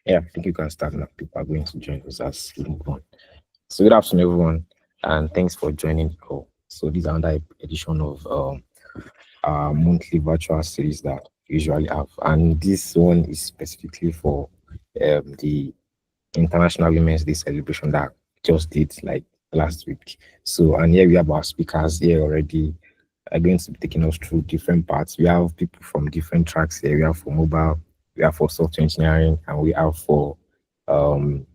Yeah, I think you can start now. People are going to join us as we move on. So good afternoon, everyone, and thanks for joining the call. So this is another edition of our monthly virtual series that we usually have, and this one is specifically for the International Women's Day celebration that just did like last week. So, and here we have our speakers here already are going to be taking us through different parts. We have people from different tracks here. We have for mobile, we have for software engineering, and we have for um,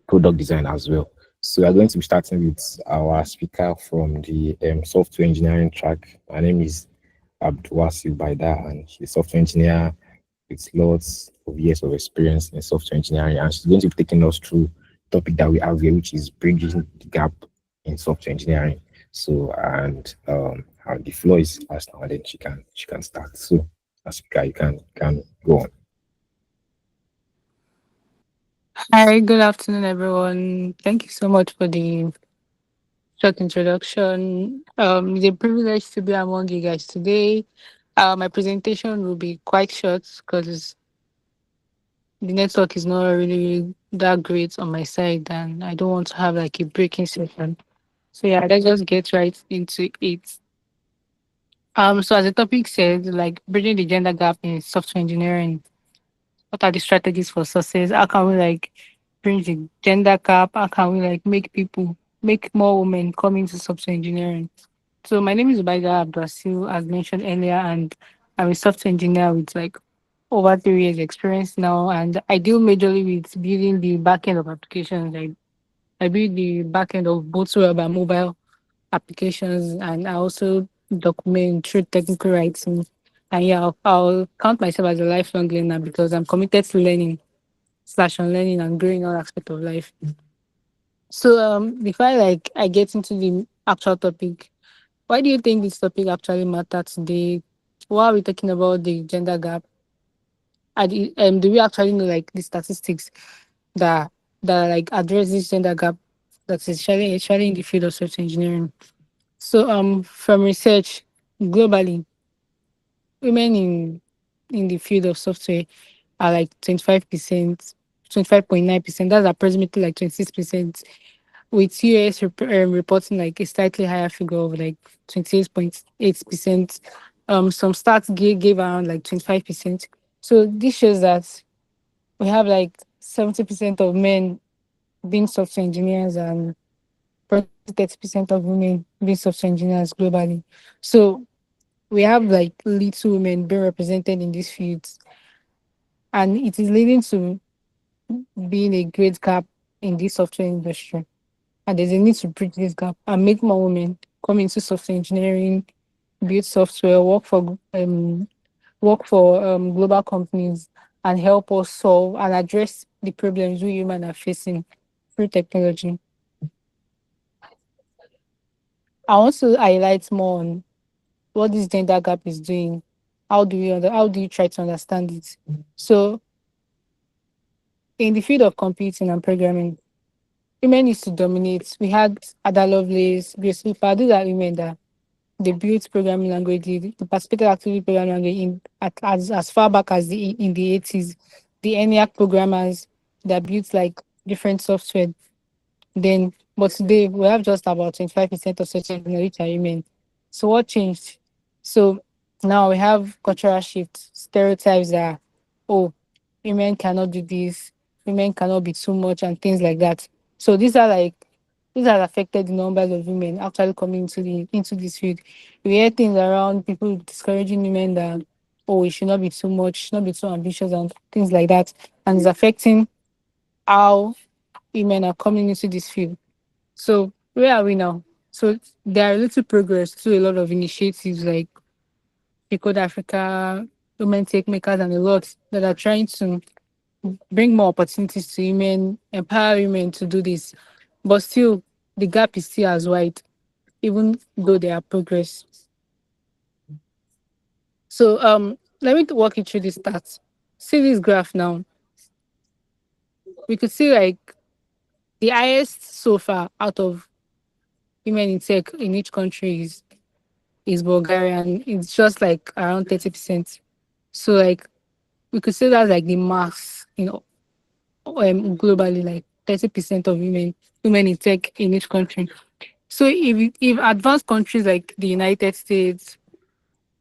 product design as well. So we are going to be starting with our speaker from the software engineering track. Her name is Abdulwasi Baida, and she's a software engineer with lots of years of experience in software engineering. And she's going to be taking us through the topic that we have here, which is bridging the gap in software engineering. So and the floor is hers now, and then she can start. So as speaker, you can go on. Hi, good afternoon, everyone. Thank you so much for the short introduction. It's a privilege to be among you guys today. My presentation will be quite short because the network is not really that great on my side, and I don't want to have like a breaking session. So yeah, let's just get right into it. So as the topic said, like bridging the gender gap in software engineering. What are the strategies for success? How can we like bridge the gender gap? How can we like make more women come into software engineering? So my name is Ubaida Abdulsil, as mentioned earlier, and I'm a software engineer with like over 3 years experience now, and I deal majorly with building the backend of applications. Like I build the backend of both web and mobile applications, and I also document through technical writing. And yeah, I'll count myself as a lifelong learner because I'm committed to learning slash on learning and growing all aspect of life. So before I get into the actual topic, why do you think this topic actually matters today? Why are we talking about the gender gap? Do we actually know like the statistics that like address this gender gap that's especially in the field of software engineering? So from research globally, women in the field of software are like 25%, 25.9%. That's approximately like 26%, with US reporting like a slightly higher figure of like 28.8%. Some stats gave around like 25%. So this shows that we have like 70% of men being software engineers and 30% of women being software engineers globally. So we have like little women being represented in these fields, and it is leading to being a great gap in this software industry. And there's a need to bridge this gap and make more women come into software engineering, build software, work for global companies, and help us solve and address the problems we humans are facing through technology. I want to highlight more on what this gender gap is doing. How do you try to understand it? So in the field of computing and programming, women used to dominate. We had Ada Lovelace, Grace Hopper. These are women that they built programming language, the participated actively programming language as far back as in the 80s. The ENIAC programmers that built like different software then, but today we have just about 25% of such engineers which are women. So what changed? So now we have cultural shift, stereotypes that, oh, women cannot do this, women cannot be too much and things like that. So these have affected the numbers of women actually coming into this field. We hear things around people discouraging women that, oh, it should not be too much, should not be too ambitious and things like that. And it's affecting how women are coming into this field. So where are we now? So there are little progress to a lot of initiatives like Code Africa, Women Tech Makers, and a lot that are trying to bring more opportunities to women, empower women to do this. But still, the gap is still as wide, even though there are progress. So let me walk you through the stats. See this graph now. We could see like the highest so far out of women in tech in each country is Bulgaria, and it's just like around 30%. So like we could say that's like the max, globally, like 30% of women in tech in each country. So if advanced countries like the United States,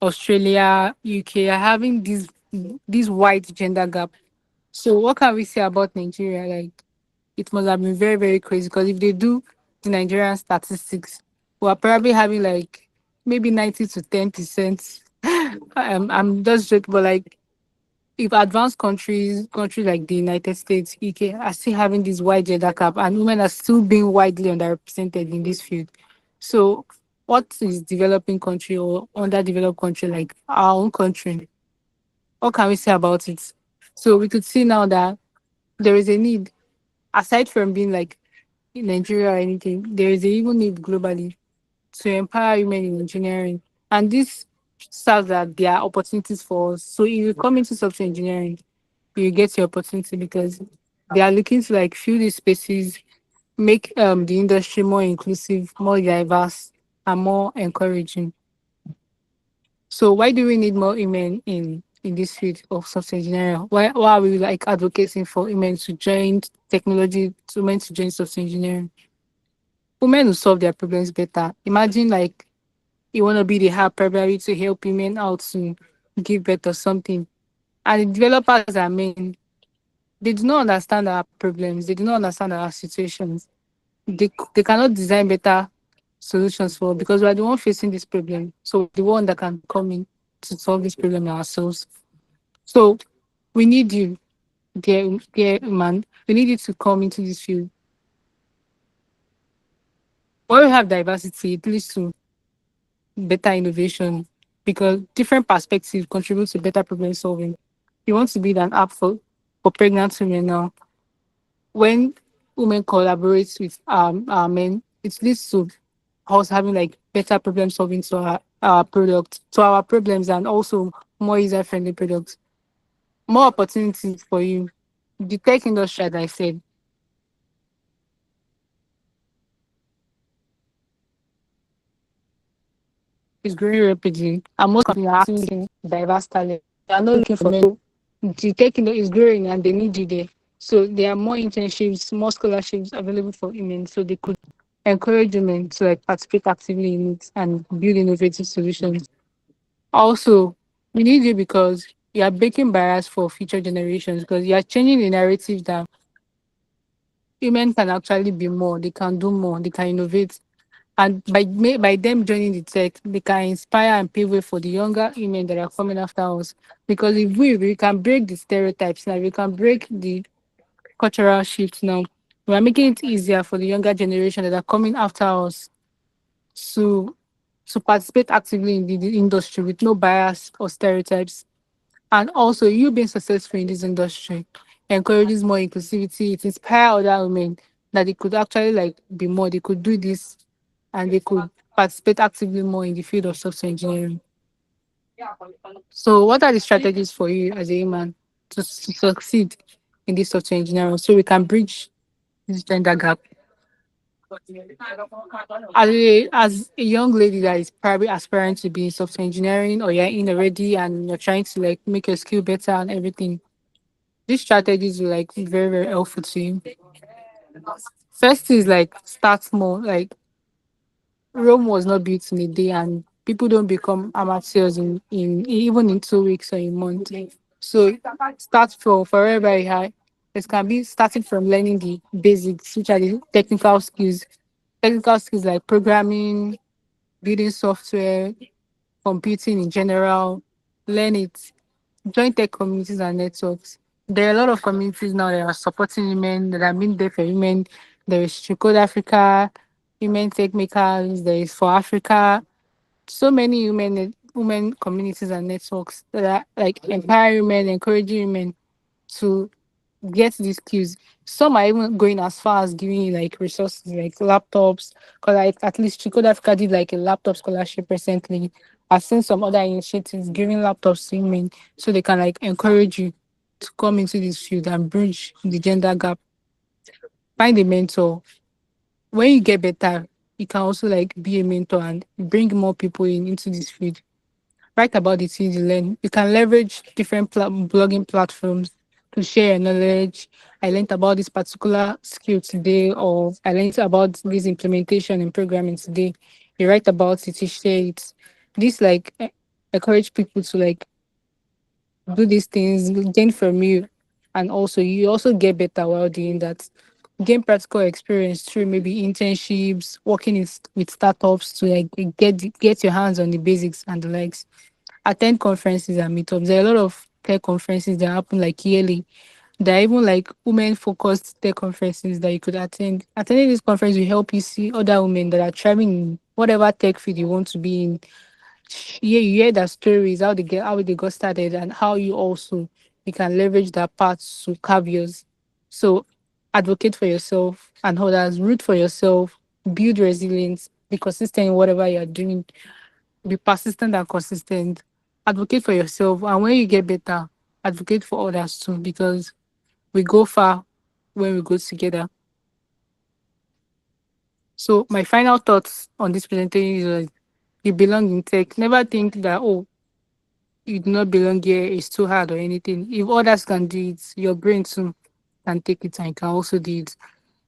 Australia, UK are having this wide gender gap, so what can we say about Nigeria? Like it must have been very, very crazy because if they do the Nigerian statistics, we're probably having like maybe 90 to 10%. I'm just joking, but like if advanced countries like the United States, UK are still having this wide gender gap and women are still being widely underrepresented in this field. So what is developing country or underdeveloped country like our own country? What can we say about it? So we could see now that there is a need, aside from being like in Nigeria or anything, there is a even need globally to empower women in engineering. And this serves that there are opportunities for us. So if you come into software engineering, you get your opportunity because they are looking to like fill these spaces, make the industry more inclusive, more diverse, and more encouraging. So why do we need more women in this field of software engineering? Why are we like advocating for women to join technology, to women to join software engineering? Women will solve their problems better. Imagine like you want to be the hub primary to help women out to give birth or something. And the developers are men. They do not understand our problems. They do not understand our situations. They cannot design better solutions for because we are the one facing this problem. So the one that can come in to solve this problem ourselves. So we need you, dear man. We need you to come into this field. When we have diversity, it leads to better innovation because different perspectives contribute to better problem solving. You want to build an app for pregnant women now. When women collaborate with our men, it leads to us having like better problem solving to our product, to our problems, and also more user friendly products. More opportunities for you. The tech industry, as I said, is growing rapidly, and most companies are actually looking diverse talent. They are not looking for men. The tech industry is growing, and they need you there. So there are more internships, more scholarships available for women, so they could encourage women to like participate actively in it and build innovative solutions. Also, we need you because you are breaking barriers for future generations because you are changing the narrative that women can actually be more, they can do more, they can innovate. And by them joining the tech, they can inspire and pave way for the younger women that are coming after us. Because if we can break the stereotypes now, we can break the cultural shifts now. We are making it easier for the younger generation that are coming after us to to participate actively in the industry with no bias or stereotypes. And also, you being successful in this industry encourages more inclusivity. It inspires other women that they could actually like be more. They could do this, and they could participate actively more in the field of software engineering. So, what are the strategies for you as a human to succeed in this software engineering so we can bridge this gender gap? As a young lady that is probably aspiring to be in software engineering or you're in already and you're trying to like make your skill better and everything, these strategies will like be very, very helpful to you. First is like start small. Like Rome was not built in a day, and people don't become amateurs in even in 2 weeks or a month. So start from wherever you are. It can be starting from learning the basics, which are the technical skills. Technical skills like programming, building software, computing in general. Learn it. Join tech communities and networks. There are a lot of communities now that are supporting women, that have been there for women. There is Code Africa, Women Tech Makers, there is For Africa. So many women communities and networks that are like empowering women, encouraging women to get these skills. Some are even going as far as giving you like resources like laptops. Because like at least Code Africa did like a laptop scholarship recently. I've seen some other initiatives giving laptops to women so they can like encourage you to come into this field and bridge the gender gap. Find a mentor. When you get better, you can also like be a mentor and bring more people into this field. Write about the things you learn. You can leverage different blogging platforms to share your knowledge. I learned about this particular skill today, or I learned about this implementation and programming today. You write about it, you share it. This like encourage people to like do these things, gain from you, and also you also get better while doing that. Gain practical experience through maybe internships, working with startups to like get your hands on the basics and the likes. Attend conferences and meetups. There are a lot of tech conferences that happen like yearly. There are even like women focused tech conferences that you could attend. Attending this conference will help you see other women that are thriving in whatever tech field you want to be in. Yeah, you hear their stories, how they got started, and how you also you can leverage that part to carve yours. So advocate for yourself and others, root for yourself, build resilience, be consistent in whatever you're doing, be persistent and consistent, advocate for yourself, and when you get better, advocate for others too, because we go far when we go together. So my final thoughts on this presentation is you belong in tech. Never think that you do not belong here, it's too hard or anything. If others can do it, your brain too can take it and you can also do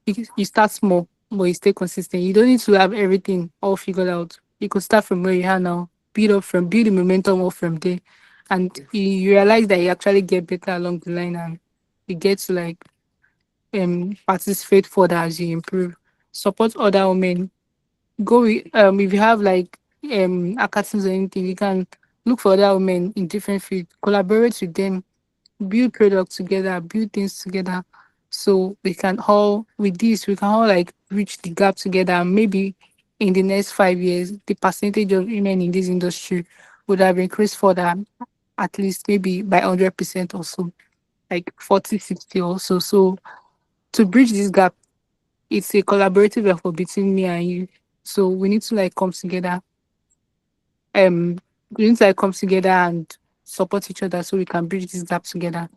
it. You start small, but you stay consistent. You don't need to have everything all figured out. You could start from where you are now, build the momentum up from there. And you realize that you actually get better along the line and you get to like participate further as you improve. Support other women, go with if you have like hackathons or anything, you can look for other women in different fields, collaborate with them, build products together, build things together. So we can all like reach the gap together. And maybe in the next 5 years, the percentage of women in this industry would have increased further, at least maybe by 100% or so, like 40, 60 or so. So to bridge this gap, it's a collaborative effort between me and you. So we need to like come together. Um, we need to like come together and support each other so we can bridge this gap together.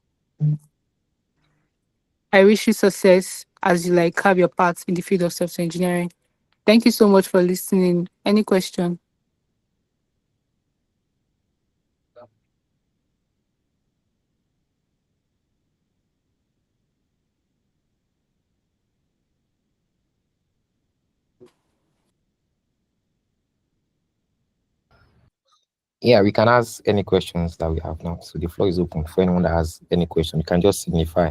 I wish you success as you like have your part in the field of software engineering. Thank you so much for listening. Any question? Yeah, we can ask any questions that we have now. So the floor is open for anyone that has any question. You can just signify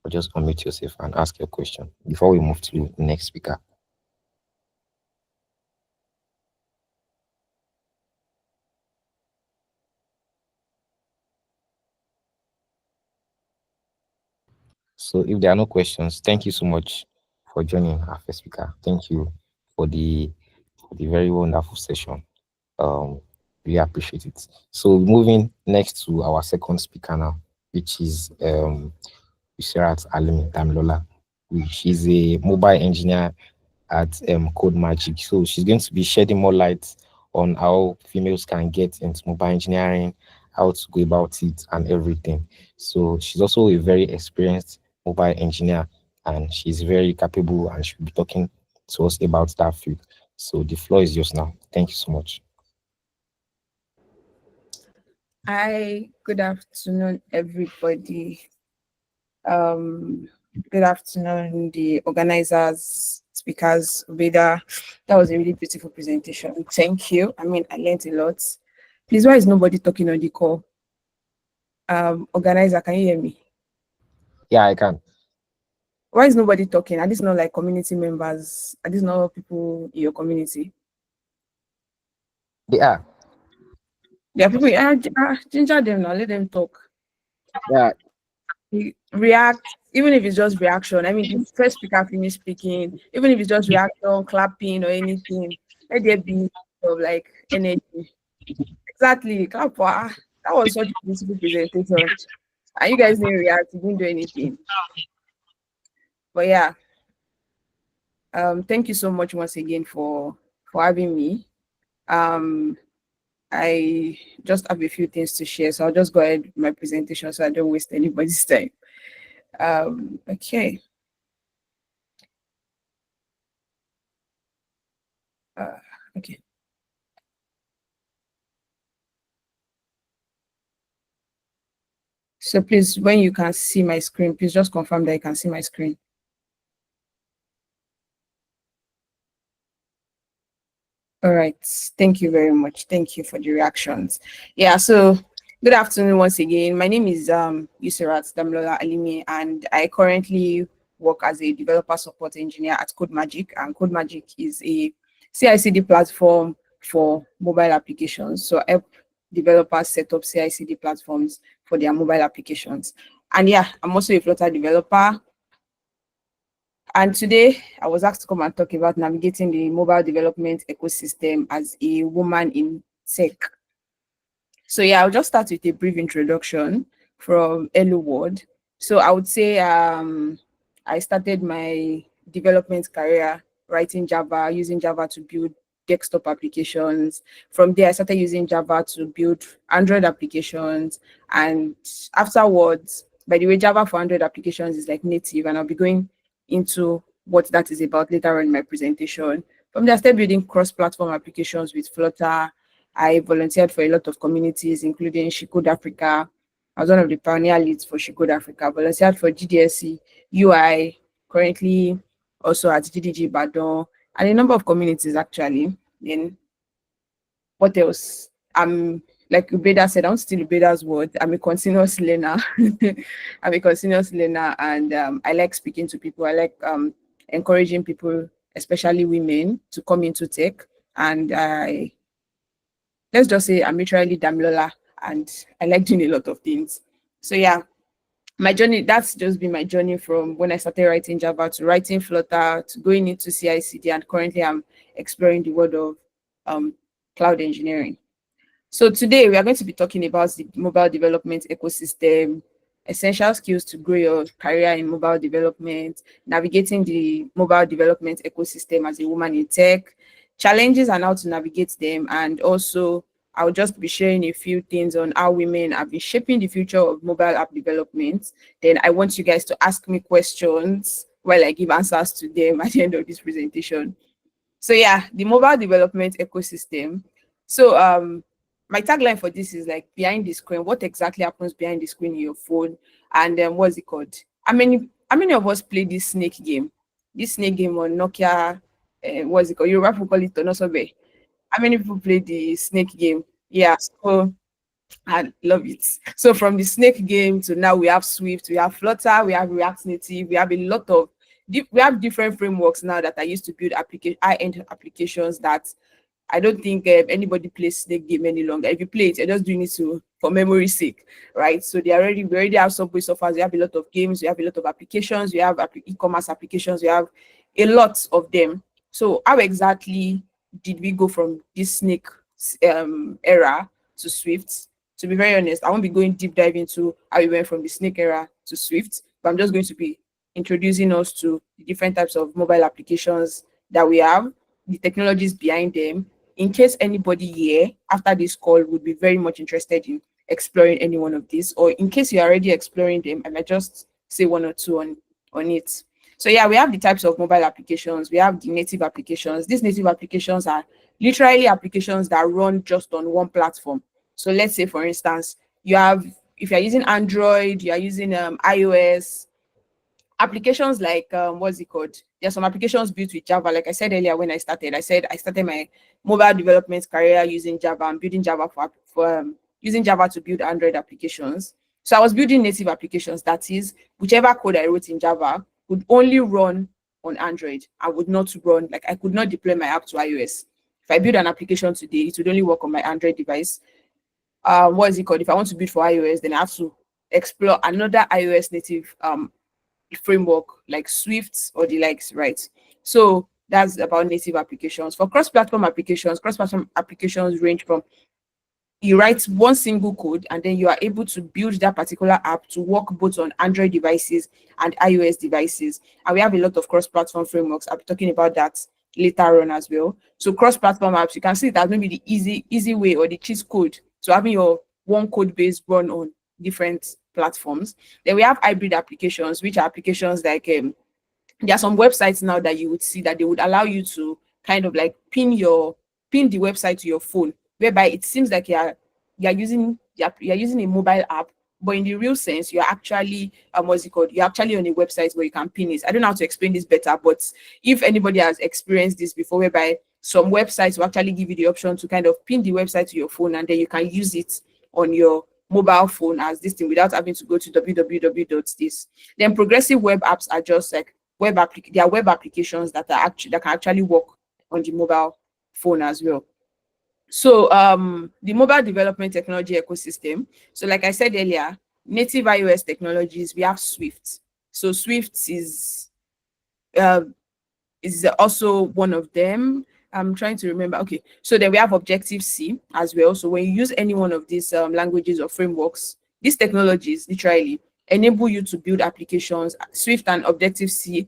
or just unmute yourself and ask your question before we move to the next speaker. So if there are no questions, thank you so much for joining our first speaker. Thank you for the very wonderful session. Um, we appreciate it. So moving next to our second speaker now, which is Usherat Alimi Damilola. She's a mobile engineer at Code Magic. So she's going to be shedding more light on how females can get into mobile engineering, how to go about it, and everything. So she's also a very experienced mobile engineer, and she's very capable, and she'll be talking to us about that field. So the floor is yours now. Thank you so much. Hi, good afternoon, everybody. Um, Good afternoon, the organizers, speakers, Ubeda. That was a really beautiful presentation. Thank you. I mean, I learned a lot. Please, why is nobody talking on the call? Organizer, can you hear me? Yeah, I can. Why is nobody talking? Are these not like community members? Are these not people in your community? They are. There are people, ginger them now, let them talk. Yeah, React, even if it's just reaction. I mean, the first speaker finished speaking, even if it's just reaction, clapping or anything, let there be of like energy. Exactly. Clap for that was such a beautiful presentation. And you guys didn't react, you didn't do anything. But yeah, thank you so much once again for having me. Um I just have a few things to share, so I'll just go ahead with my presentation so I don't waste anybody's time. Okay. Uh, okay. So please, when you can see my screen, please just confirm that you can see my screen. All right. Thank you very much. Thank you for the reactions. Yeah, so good afternoon once again. My name is Yusirat Damlola Alimi, and I currently work as a developer support engineer at CodeMagic. And CodeMagic is a CI/CD platform for mobile applications. So I help developers set up CI/CD platforms for their mobile applications. And yeah, I'm also a Flutter developer. And today I was asked to come and talk about navigating the mobile development ecosystem as a woman in tech. So yeah, I'll just start with a brief introduction from Hello World. So I would say I started my development career writing Java, using Java to build desktop applications. From there, I started using Java to build Android applications. And afterwards, by the way, Java for Android applications is like native, and I'll be going into what that is about later on in my presentation. From there, I started building cross-platform applications with Flutter. I volunteered for a lot of communities, including She Code Africa. I was one of the pioneer leads for She Code Africa. Volunteered for GCC UI, currently also at GDG Badon, and a number of communities actually. Then what else? I'm like Ubeda said, I'm still Ubeda's word. I'm a continuous learner. I'm a continuous learner, and I like speaking to people. I like encouraging people, especially women, to come into tech. And let's just say I'm literally Damilola, and I like doing a lot of things. So yeah, my journey, that's just been my journey from when I started writing Java to writing Flutter to going into CI/CD, and currently I'm exploring the world of cloud engineering. So today we are going to be talking about the mobile development ecosystem, essential skills to grow your career in mobile development, navigating the mobile development ecosystem as a woman in tech, challenges and how to navigate them, and also I'll just be sharing a few things on how women have been shaping the future of mobile app development. Then I want you guys to ask me questions while I give answers to them at the end of this presentation. So yeah, the mobile development ecosystem. So my tagline for this is like behind the screen. What exactly happens behind the screen in your phone? And then what's it called? How many of us play this snake game? This snake game on Nokia, what's it called? Yoruba people call it Tonosobe. How many people play the snake game? Yeah, so I love it. So from the snake game to now we have Swift, we have Flutter, we have React Native, we have a lot of we have different frameworks now that are used to build high-end applications that I don't think anybody plays snake game any longer. If you play it, you're just doing it for memory's sake, right? So we already have Subway Surfers, we have a lot of games, we have a lot of applications, we have e-commerce applications, we have a lot of them. So how exactly did we go from this snake era to Swift? To be very honest, I won't be going deep dive into how we went from the snake era to Swift, but I'm just going to be introducing us to the different types of mobile applications that we have, the technologies behind them, in case anybody here after this call would be very much interested in exploring any one of these, or in case you're already exploring them, I might just say one or two on it. So yeah, we have the types of mobile applications. We have the native applications. These native applications are literally applications that run just on one platform. So let's say, for instance, if you're using Android, you're using iOS, applications like what's it called? There are some applications built with Java. Like I said earlier when I started, I started my mobile development career using Java and building Java for using Java to build Android applications. So I was building native applications. That is, whichever code I wrote in Java would only run on Android. I would not run, like I could not deploy my app to iOS. If I build an application today, it would only work on my Android device. What is it called? If I want to build for iOS, then I have to explore another iOS native framework like Swift or the likes, right? So that's about native applications. For cross-platform applications range from you write one single code and then you are able to build that particular app to work both on Android devices and iOS devices. And we have a lot of cross-platform frameworks. I'll be talking about that later on as well. So cross-platform apps, you can see it as maybe the easy way or the cheat code to having your one code base run on different platforms. Then we have hybrid applications, which are applications like there are some websites now that you would see that they would allow you to kind of like pin the website to your phone, whereby it seems like you're using a mobile app, but in the real sense, you're actually what's it called? You're actually on a website where you can pin it. I don't know how to explain this better, but if anybody has experienced this before, whereby some websites will actually give you the option to kind of pin the website to your phone, and then you can use it on your mobile phone as this thing without having to go to www.this. Then progressive web apps are just like they are web applications that are actually that can actually work on the mobile phone as well. So the mobile development technology ecosystem. So like I said earlier, native iOS technologies, we have Swift. So Swift uh, is also one of them. I'm trying to remember. Okay, so then we have Objective C as well. So when you use any one of these languages or frameworks, these technologies literally enable you to build applications. Swift and Objective C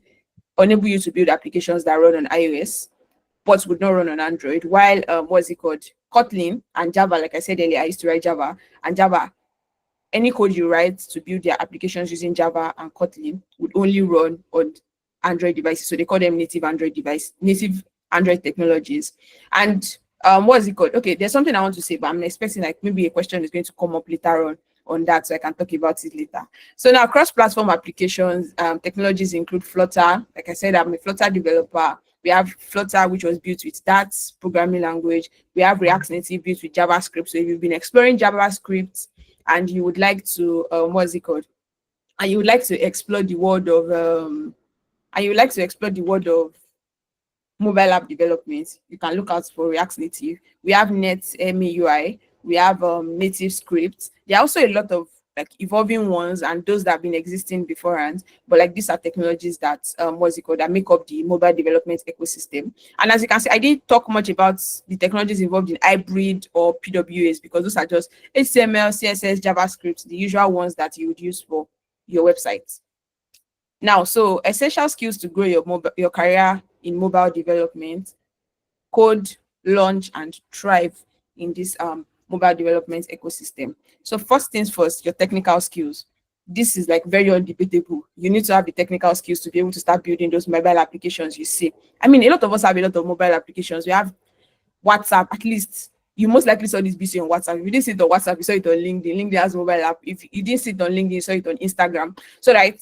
enable you to build applications that run on iOS but would not run on Android. While what's it called? Kotlin and Java, like I said earlier, I used to write Java, and Java, any code you write to build their applications using Java and Kotlin would only run on Android devices. So they call them native Android technologies. And what's it called? Okay, there's something I want to say, but I'm expecting like maybe a question is going to come up later on that, so I can talk about it later. So now cross-platform applications technologies include Flutter. Like I said, I'm a Flutter developer. We have Flutter, which was built with that programming language. We have React Native built with JavaScript. So if you've been exploring JavaScript and you would like to what's it called? And you would like to explore the world of mobile app development, you can look out for React Native. We have Net UI, we have native scripts. There are also a lot of like evolving ones and those that have been existing beforehand. But like these are technologies that that make up the mobile development ecosystem. And as you can see, I didn't talk much about the technologies involved in hybrid or PWAs because those are just HTML, CSS, JavaScript, the usual ones that you would use for your website. Now, so essential skills to grow your career in mobile development: code, launch, and thrive in this mobile development ecosystem. So first things first, your technical skills. This is like very undebatable. You need to have the technical skills to be able to start building those mobile applications you see. I mean, a lot of us have a lot of mobile applications. We have WhatsApp, at least you most likely saw this BC on WhatsApp. If you didn't see it on WhatsApp, you saw it on LinkedIn. LinkedIn has a mobile app. If you didn't see it on LinkedIn, you saw it on Instagram. So right,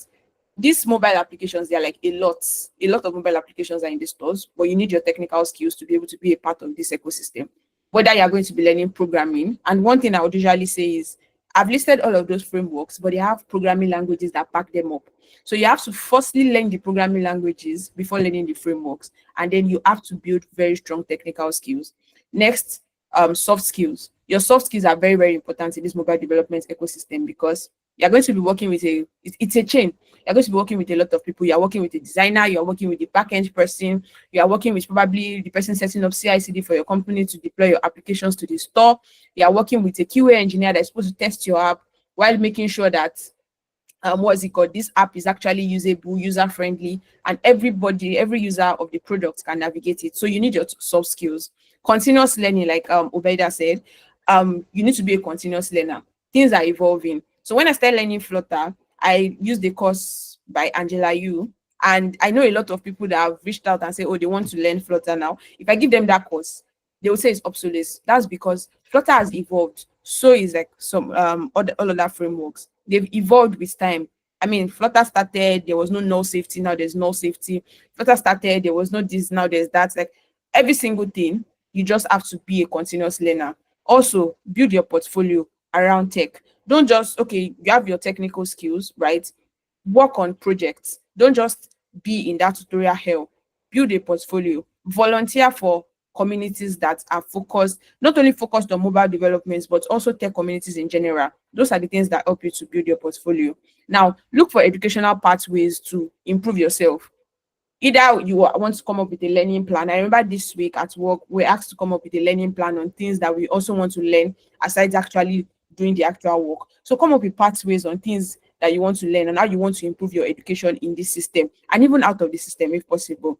these mobile applications, they're like a lot of mobile applications are in the stores, but you need your technical skills to be able to be a part of this ecosystem, whether you're going to be learning programming. And one thing I would usually say is I've listed all of those frameworks, but they have programming languages that back them up. So you have to firstly learn the programming languages before learning the frameworks, and then you have to build very strong technical skills. Next, soft skills. Your soft skills are very, very important in this mobile development ecosystem because you're going to be working with it's a chain. You're going to be working with a lot of people. You're working with a designer, you're working with the backend person, you are working with probably the person setting up CI/CD for your company to deploy your applications to the store. You are working with a QA engineer that's supposed to test your app while making sure that this app is actually usable, user-friendly, and every user of the product can navigate it. So you need your soft skills. Continuous learning, like Obeida said, you need to be a continuous learner. Things are evolving. So when I started learning Flutter, I used the course by Angela Yu, and I know a lot of people that have reached out and say, oh, they want to learn Flutter now. If I give them that course, they will say it's obsolete. That's because Flutter has evolved. So is like some all other frameworks. They've evolved with time. I mean, Flutter started, there was no null safety, now there's null safety. Flutter started, there was no this, now there's that. Like every single thing, you just have to be a continuous learner. Also, build your portfolio around tech. Don't just, okay, you have your technical skills, right? Work on projects. Don't just be in that tutorial hell. Build a portfolio. Volunteer for communities that are not only focused on mobile developments, but also tech communities in general. Those are the things that help you to build your portfolio. Now, look for educational pathways to improve yourself. Either you want to come up with a learning plan. I remember this week at work, we're asked to come up with a learning plan on things that we also want to learn aside actually doing the actual work. So come up with pathways on things that you want to learn and how you want to improve your education in this system and even out of the system if possible.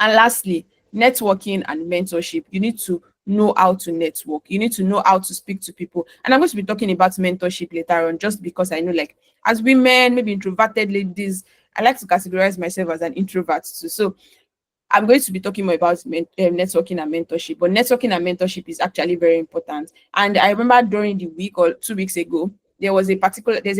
And lastly, networking and mentorship. You need to know how to network. You need to know how to speak to people. And I'm going to be talking about mentorship later on, just because I know, like, as women, maybe introverted ladies, I like to categorize myself as an introvert too. So I'm going to be talking more about networking and mentorship. But networking and mentorship is actually very important. And I remember during the week or 2 weeks ago, there's a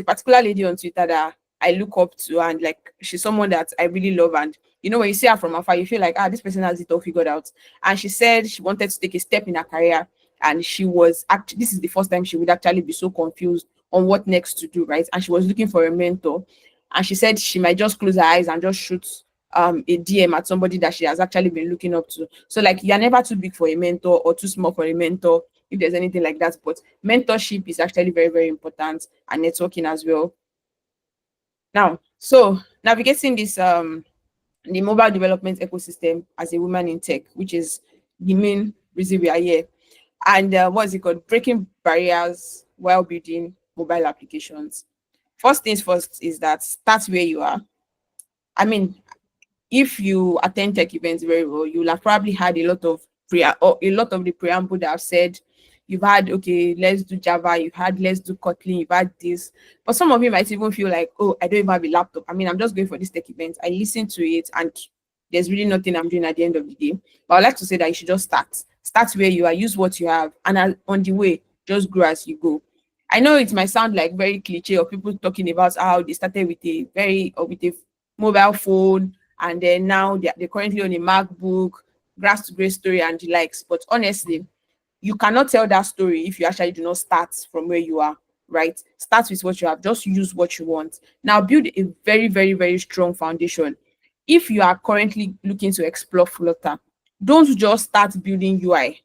particular lady on Twitter that I look up to, and like she's someone that I really love. And when you see her from afar, you feel like, this person has it all figured out. And she said she wanted to take a step in her career, and she was actually, this is the first time she would actually be so confused on what next to do, right? And she was looking for a mentor, and she said she might just close her eyes and just shoot a DM at somebody that she has actually been looking up to. So like, you're never too big for a mentor or too small for a mentor, if there's anything like that. But mentorship is actually very, very important, and networking as well. Now, so navigating this the mobile development ecosystem as a woman in tech, which is the main reason we are here. And what's it called? Breaking barriers while building mobile applications. First things first is that start where you are. I mean, if you attend tech events very well, you'll have probably had a lot of a lot of the preamble that I've said. You've had, okay, let's do Java, you've had let's do Kotlin, you've had this. But some of you might even feel like, oh, I don't even have a laptop. I mean, I'm just going for this tech event. I listen to it, and there's really nothing I'm doing at the end of the day. But I'd like to say that you should just start. Start where you are, use what you have, and on the way, just grow as you go. I know it might sound like very cliche, or people talking about how they started with a mobile phone, and then now they're currently on a MacBook, grass to great story and the likes. But honestly, you cannot tell that story if you actually do not start from where you are, right? Start with what you have, just use what you want. Now build a very, very, very strong foundation. If you are currently looking to explore Flutter, don't just start building UI.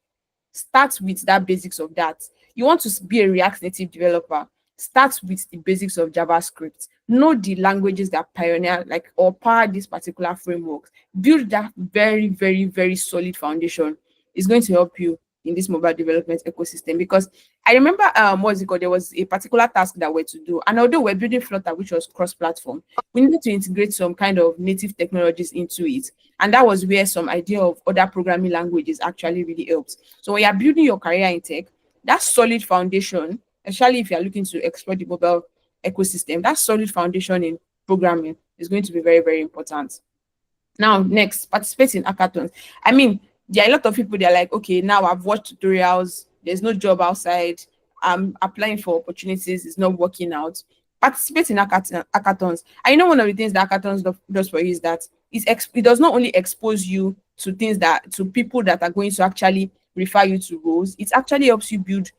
Start with that basics of that. You want to be a React Native developer, start with the basics of JavaScript. Know the languages that pioneer or power this particular framework. Build that very, very, very solid foundation. It's going to help you in this mobile development ecosystem. Because I remember there was a particular task that we're to do, and although we're building Flutter, which was cross-platform, we needed to integrate some kind of native technologies into it, and that was where some idea of other programming languages actually really helps. So when you're building your career in tech, that solid foundation, especially if you're looking to explore the mobile ecosystem, that solid foundation in programming is going to be very, very important. Now, next, participate in hackathons. I mean, there are a lot of people, they're like, okay, now I've watched tutorials, there's no job outside, I'm applying for opportunities, it's not working out. Participate in hackathons. I know one of the things that hackathons does for you is that it does not only expose you to people that are going to actually refer you to roles, it actually helps you build,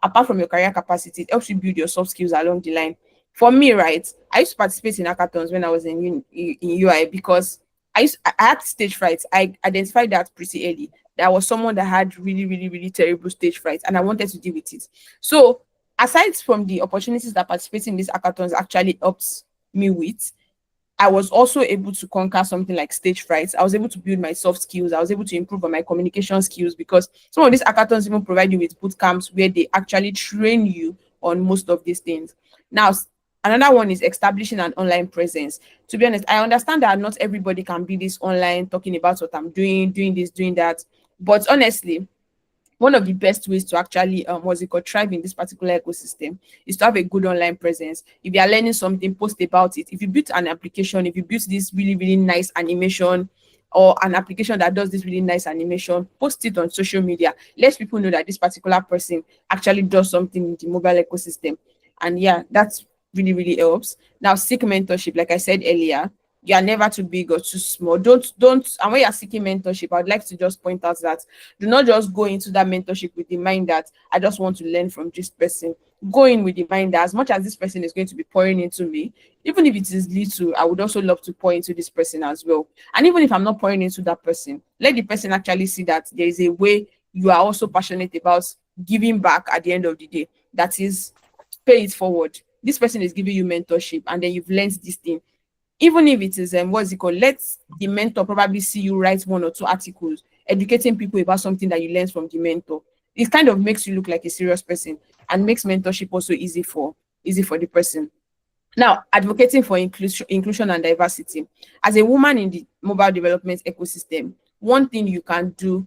apart from your career capacity, it helps you build your soft skills along the line. For me, right, I used to participate in hackathons when I was in UI, because I had stage fright. I identified that pretty early. There was someone that had really, really, really terrible stage fright, and I wanted to deal with it. So aside from the opportunities that participating in these hackathons actually helps me with, I was also able to conquer something like stage fright. I was able to build my soft skills. I was able to improve on my communication skills, because some of these hackathons even provide you with boot camps where they actually train you on most of these things. Now, another one is establishing an online presence. To be honest, I understand that not everybody can be this online, talking about what I'm doing this, doing that. But honestly, one of the best ways to actually thrive in this particular ecosystem is to have a good online presence. If you are learning something, post about it. If you build an application, if you build this really, really nice animation, or an application that does this really nice animation, post it on social media. Let people know that this particular person actually does something in the mobile ecosystem. And yeah, that's really, really helps. Now, seek mentorship. Like I said earlier, you are never too big or too small. Don't. And when you're seeking mentorship, I'd like to just point out that do not just go into that mentorship with the mind that I just want to learn from this person. Go in with the mind that as much as this person is going to be pouring into me, even if it is little, I would also love to pour into this person as well. And even if I'm not pouring into that person, let the person actually see that there is a way you are also passionate about giving back at the end of the day. That is, pay it forward. This person is giving you mentorship, and then you've learned this thing. Even if it is let the mentor probably see you write one or two articles educating people about something that you learned from the mentor. It kind of makes you look like a serious person, and makes mentorship also easy for the person. Now, advocating for inclusion and diversity. As a woman in the mobile development ecosystem, one thing you can do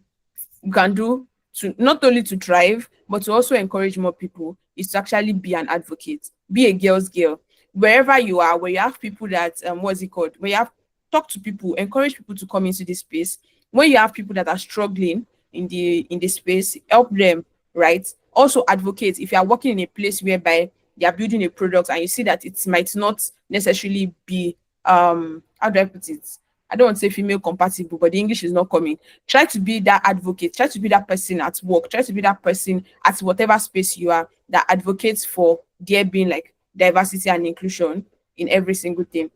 to not only to thrive, but to also encourage more people, is to actually be an advocate, be a girl's girl. Wherever you are, where you have people that where you have talk to people, encourage people to come into this space. When you have people that are struggling in the space, help them, right? Also advocate. If you are working in a place whereby they are building a product and you see that it might not necessarily be how do I put it? I don't want to say female compatible, but the English is not coming. Try to be that advocate, try to be that person at work, try to be that person at whatever space you are that advocates for there being like diversity and inclusion in every single thing.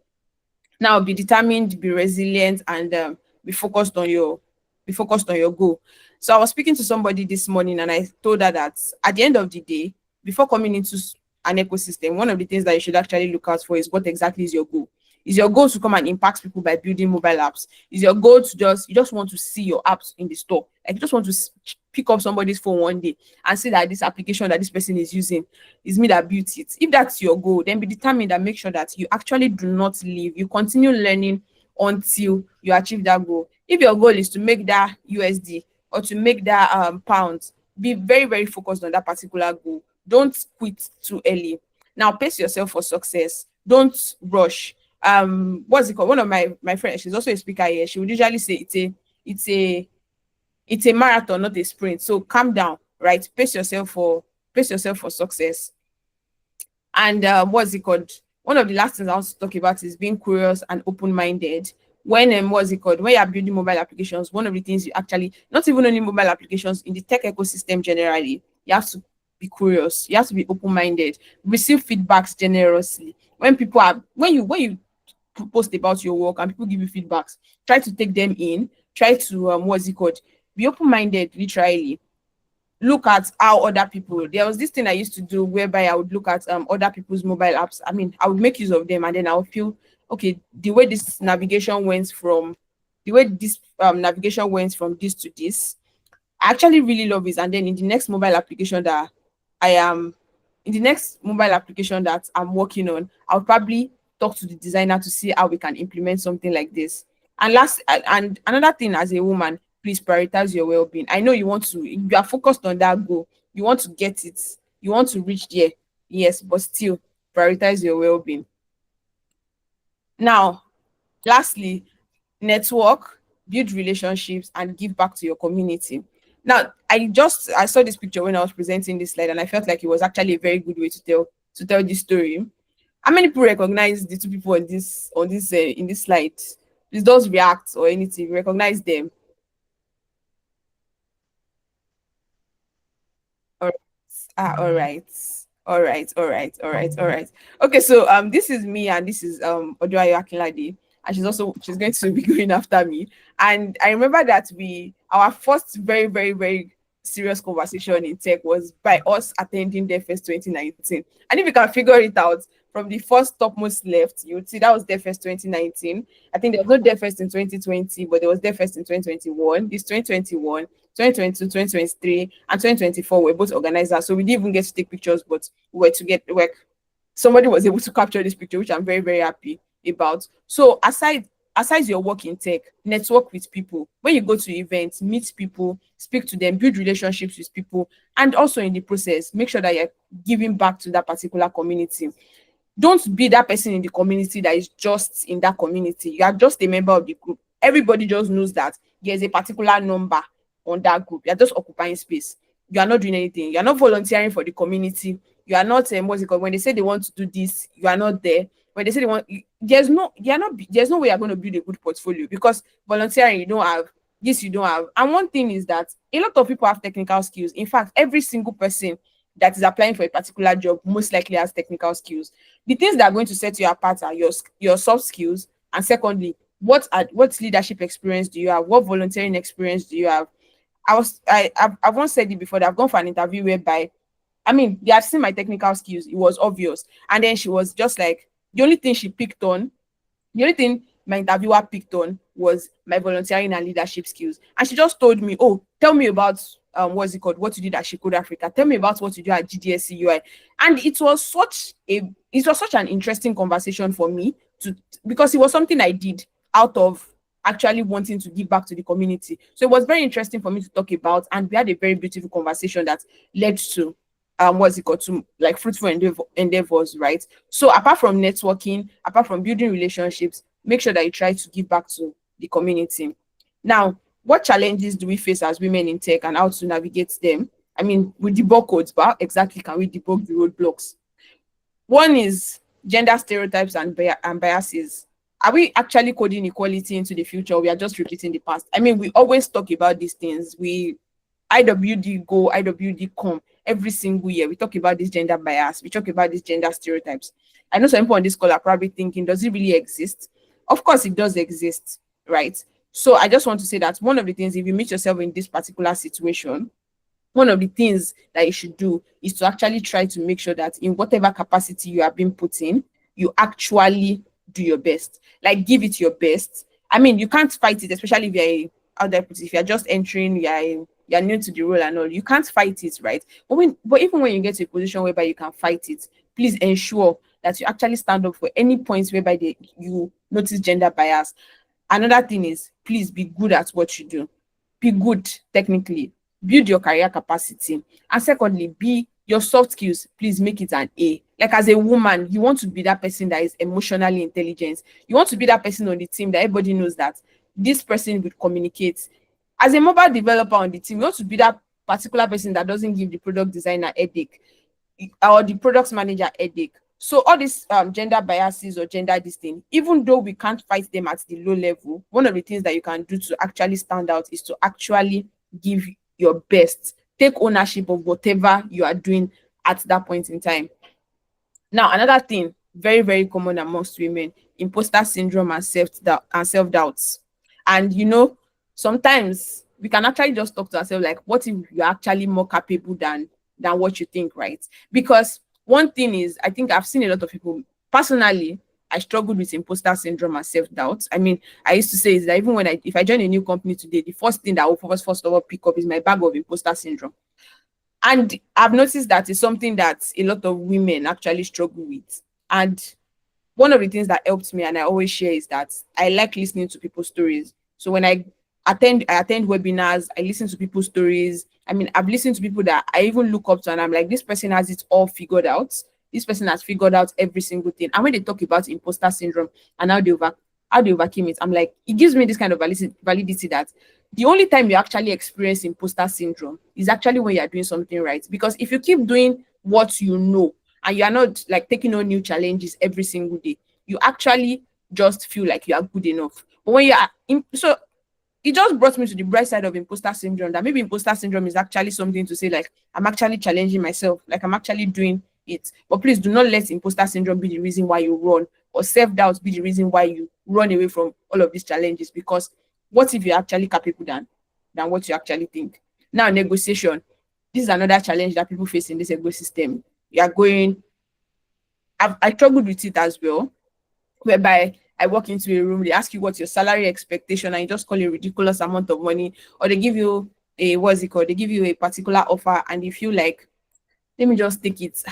Now be determined, be resilient, and be focused on your goal. So I was speaking to somebody this morning and I told her that at the end of the day, before coming into an ecosystem, one of the things that you should actually look out for is what exactly is your goal. Is your goal to come and impact people by building mobile apps? Is your goal to just want to see your apps in the store? Like you just want to pick up somebody's phone one day and see that this application that this person is using is me that built it. If that's your goal, then be determined and make sure that you actually do not leave. You continue learning until you achieve that goal. If your goal is to make that USD or to make that pounds, be very, very focused on that particular goal. Don't quit too early. Now pace yourself for success. Don't rush. What's it called? One of my friends, she's also a speaker here. She would usually say it's a marathon, not a sprint. So calm down, right? Pace yourself for success. And what's it called? One of the last things I want to talk about is being curious and open-minded. When what's it called? When you are building mobile applications, one of the things you actually, not even only mobile applications, in the tech ecosystem generally, you have to be curious. You have to be open-minded. Receive feedbacks generously. When you post about your work and people give you feedbacks, try to take them in. Try to what's it called? Be open-minded, literally. Look at how other people, there was this thing I used to do whereby I would look at other people's mobile apps. I mean, I would make use of them and then I would feel, okay, the way this navigation went from this to this, I actually really love it. And then in the next mobile application that I'm working on, I'll probably talk to the designer to see how we can implement something like this. And another thing, as a woman, please prioritize your well-being. I know you are focused on that goal, you want to get it, you want to reach there, yes, but still prioritize your well-being. Now, lastly, network, build relationships, and give back to your community. Now, I saw this picture when I was presenting this slide, and I felt like it was actually a very good way to tell this story. How many people recognize the two people in this slide? Please don't react or anything. Recognize them. All right. Okay, so this is me and this is Oduayo Akinlade, and she's going to be going after me. And I remember that our first very, very, very serious conversation in tech was by us attending DevFest 2019. And if you can figure it out, from the first topmost left, you would see that was DevFest 2019. I think there was no DevFest in 2020, but there was DevFest in 2021. This 2021, 2022, 2023, and 2024 were both organizers. So we didn't even get to take pictures, but we were to get work. Somebody was able to capture this picture, which I'm very, very happy about. So aside your work in tech, network with people. When you go to events, meet people, speak to them, build relationships with people, and also in the process, make sure that you're giving back to that particular community. Don't be that person in the community that is just in that community. You are just a member of the group. Everybody just knows that there's a particular number on that group. You're just occupying space. You are not doing anything. You are not volunteering for the community. You are not what's it called? When they say they want to do this, you are not there. When they say there's no way you're going to build a good portfolio, because volunteering, you don't have this, you don't have. And one thing is that a lot of people have technical skills. In fact, every single person that is applying for a particular job most likely has technical skills. The things that are going to set you apart are your soft skills, and secondly, what leadership experience do you have? What volunteering experience do you have? I've once said it before that I've gone for an interview whereby, I mean, they had seen my technical skills, it was obvious, and then she was just like, the only thing my interviewer picked on was my volunteering and leadership skills, and she just told me, "Oh, tell me about what's it called? What you did at Shikoda Africa. Tell me about what you do at GCC UI." And it was such an interesting conversation for me because it was something I did out of actually wanting to give back to the community. So it was very interesting for me to talk about, and we had a very beautiful conversation that led to to like fruitful endeavors, right? So apart from networking, apart from building relationships, make sure that you try to give back to the community. Now, what challenges do we face as women in tech and how to navigate them? I mean, we debug codes, but how exactly can we debug the roadblocks? One is gender stereotypes and biases. Are we actually coding equality into the future? Or we are just repeating the past. I mean, we always talk about these things. We IWD go, IWD come every single year. We talk about this gender bias. We talk about these gender stereotypes. I know some people on this call are probably thinking, does it really exist? Of course, it does exist, right? So I just want to say that one of the things, if you meet yourself in this particular situation, one of the things that you should do is to actually try to make sure that in whatever capacity you have been put in, you actually do your best. Like give it your best. I mean, you can't fight it, especially if if you're just entering, you're new to the role and all. You can't fight it, right? But even when you get to a position whereby you can fight it, please ensure that you actually stand up for any points whereby you notice gender bias. Another thing is, please be good at what you do. Be good technically, build your career capacity, and secondly, be your soft skills, please make it an A. Like as a woman, you want to be that person that is emotionally intelligent. You want to be that person on the team that everybody knows that this person will communicate. As a mobile developer on the team, you want to be that particular person that doesn't give the product designer headache or the product manager headache. So all these gender biases or gender this thing, even though we can't fight them at the low level, one of the things that you can do to actually stand out is to actually give your best. Take ownership of whatever you are doing at that point in time. Now, another thing, very, very common amongst women, imposter syndrome and self-doubts. And sometimes we can actually just talk to ourselves like, what if you're actually more capable than what you think, right? Because one thing is, I think I've seen a lot of people personally. I struggled with imposter syndrome and self-doubt. I mean, I used to say is that even if I join a new company today, the first thing that I will first of all pick up is my bag of imposter syndrome. And I've noticed that it's something that a lot of women actually struggle with. And one of the things that helps me and I always share is that I like listening to people's stories. So when I attend webinars, I listen to people's stories. I mean, I've listened to people that I even look up to and I'm like, this person has it all figured out. This person has figured out every single thing. And when they talk about imposter syndrome and how they overcame it, I'm like, it gives me this kind of validity that the only time you actually experience imposter syndrome is actually when you're doing something right. Because if you keep doing what you know and you're not like taking on new challenges every single day, you actually just feel like you are good enough. But when you are so it just brought me to the bright side of imposter syndrome, that maybe imposter syndrome is actually something to say like, I'm actually challenging myself, like I'm actually doing it. But please do not let imposter syndrome be the reason why you run, or self-doubt be the reason why you run away from all of these challenges. Because what if you're actually capable than what you actually think? Now, negotiation. This is another challenge that people face in this ecosystem. I struggled with it as well, whereby I walk into a room, they ask you what's your salary expectation, and you just call a ridiculous amount of money, or they give you they give you a particular offer, and you feel like, let me just take it.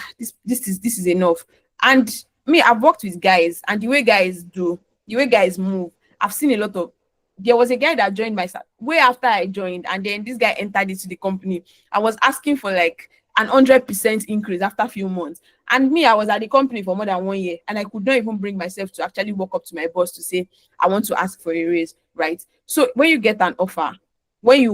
This is enough. And me, I've worked with guys, and the way guys move, I've seen a lot of. There was a guy that joined my way after I joined, and then this guy entered into the company. I was asking for like an 100% increase after a few months. And me, I was at the company for more than 1 year, and I could not even bring myself to actually walk up to my boss to say, I want to ask for a raise, right? So when you get an offer, when you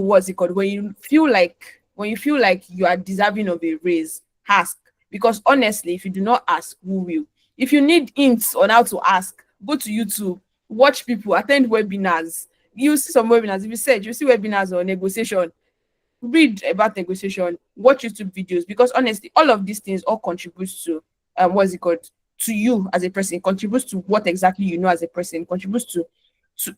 feel like you are deserving of a raise, ask. Because honestly, if you do not ask, who will? If you need hints on how to ask, go to YouTube, watch people, attend webinars. You see some webinars. If you search, you see webinars on negotiation. Read about negotiation, watch YouTube videos, because honestly, all of these things all contributes to to you as a person. It contributes to what exactly you know as a person. It contributes to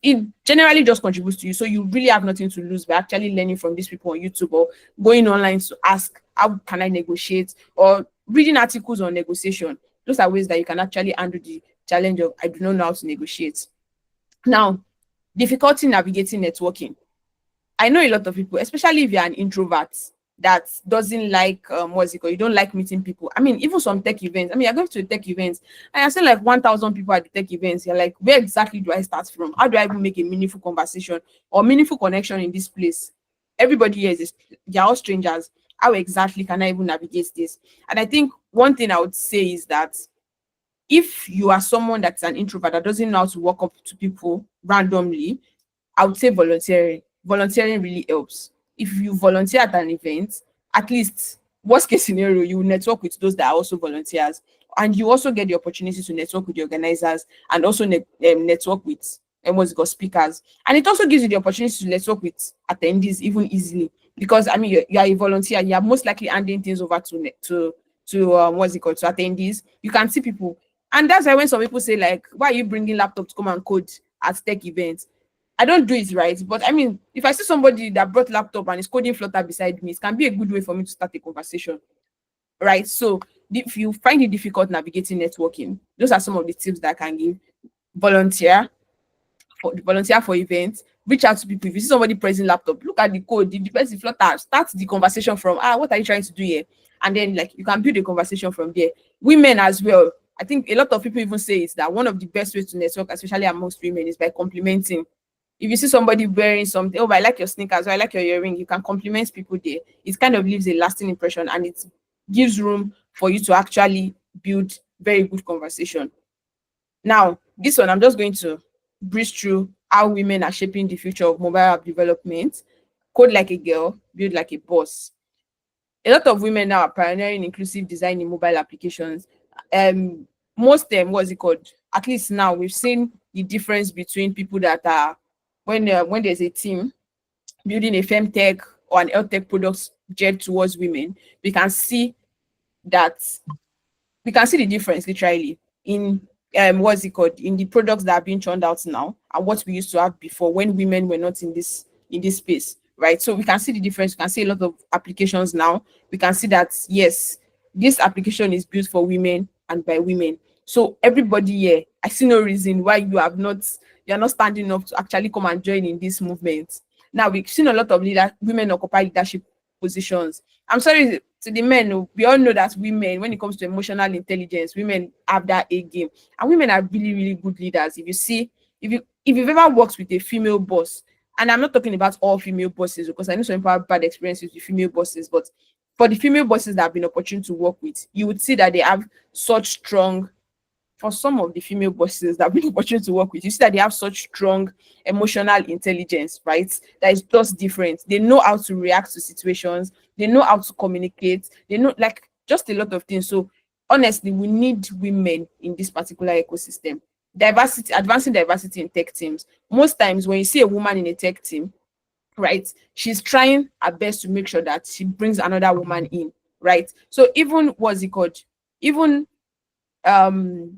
it generally just contributes to you. So you really have nothing to lose by actually learning from these people on YouTube, or going online to ask, how can I negotiate, or reading articles on negotiation. Those are ways that you can actually handle the challenge of, I do not know how to negotiate. Now, difficulty navigating networking. I know a lot of people, especially if you're an introvert that doesn't like you don't like meeting people. I mean, even some tech events. I mean, you're going to a tech events and I see like 1,000 people at the tech events. You're like, where exactly do I start from? How do I even make a meaningful conversation or meaningful connection in this place? Everybody here they're all strangers. How exactly can I even navigate this? And I think one thing I would say is that if you are someone that's an introvert that doesn't know how to walk up to people randomly, I would say volunteering. Volunteering really helps. If you volunteer at an event, at least worst case scenario, you network with those that are also volunteers, and you also get the opportunity to network with the organizers and also network with what's it called, speakers. And it also gives you the opportunity to network with attendees even easily, because I mean you're a volunteer, you're most likely handing things over to what's it called, to attendees. You can see people, and that's why when some people say like, why are you bringing laptop to come and code at tech events? I don't do it, right? But I mean, if I see somebody that brought laptop and is coding Flutter beside me, it can be a good way for me to start a conversation, right? So if you find it difficult navigating networking, those are some of the tips that I can give. Volunteer for events, reach out to people. If you see somebody pressing laptop, look at the code, the person Flutter, start the conversation from, what are you trying to do here? And then like you can build a conversation from there. Women as well. I think a lot of people even say it's that one of the best ways to network, especially amongst women, is by complimenting. If you see somebody wearing something, oh, I like your sneakers, or I like your earring, you can compliment people there. It kind of leaves a lasting impression, and it gives room for you to actually build very good conversation. Now, this one, I'm just going to breeze through how women are shaping the future of mobile app development. Code like a girl, build like a boss. A lot of women now are pioneering inclusive design in mobile applications. Most what's it called? At least now we've seen the difference between people that are when there's a team building a femtech or an health tech products geared towards women, we can see that we can see the difference literally in what's it called, in the products that are being churned out now and what we used to have before when women were not in this space, right? So we can see the difference. We can see a lot of applications now. We can see that yes, this application is built for women and by women. So everybody here, I see no reason why you're not standing up to actually come and join in this movement. Now we've seen a lot of women occupy leadership positions. I'm sorry to the men, oh, we all know that women, when it comes to emotional intelligence, women have that A game, and women are really, really good leaders. If you see, if you've ever worked with a female boss, and I'm not talking about all female bosses because I know some people have bad experiences with female bosses, but for the female bosses that have been opportune to work with, you would see that they have such strong, for some of the female bosses that we opportunity to work with, you see that they have such strong emotional intelligence, right? That is just different. They know how to react to situations, they know how to communicate, they know like just a lot of things. So honestly, we need women in this particular ecosystem. Diversity, advancing diversity in tech teams. Most times when you see a woman in a tech team, right, she's trying her best to make sure that she brings another woman in, right? So even what's it called? Even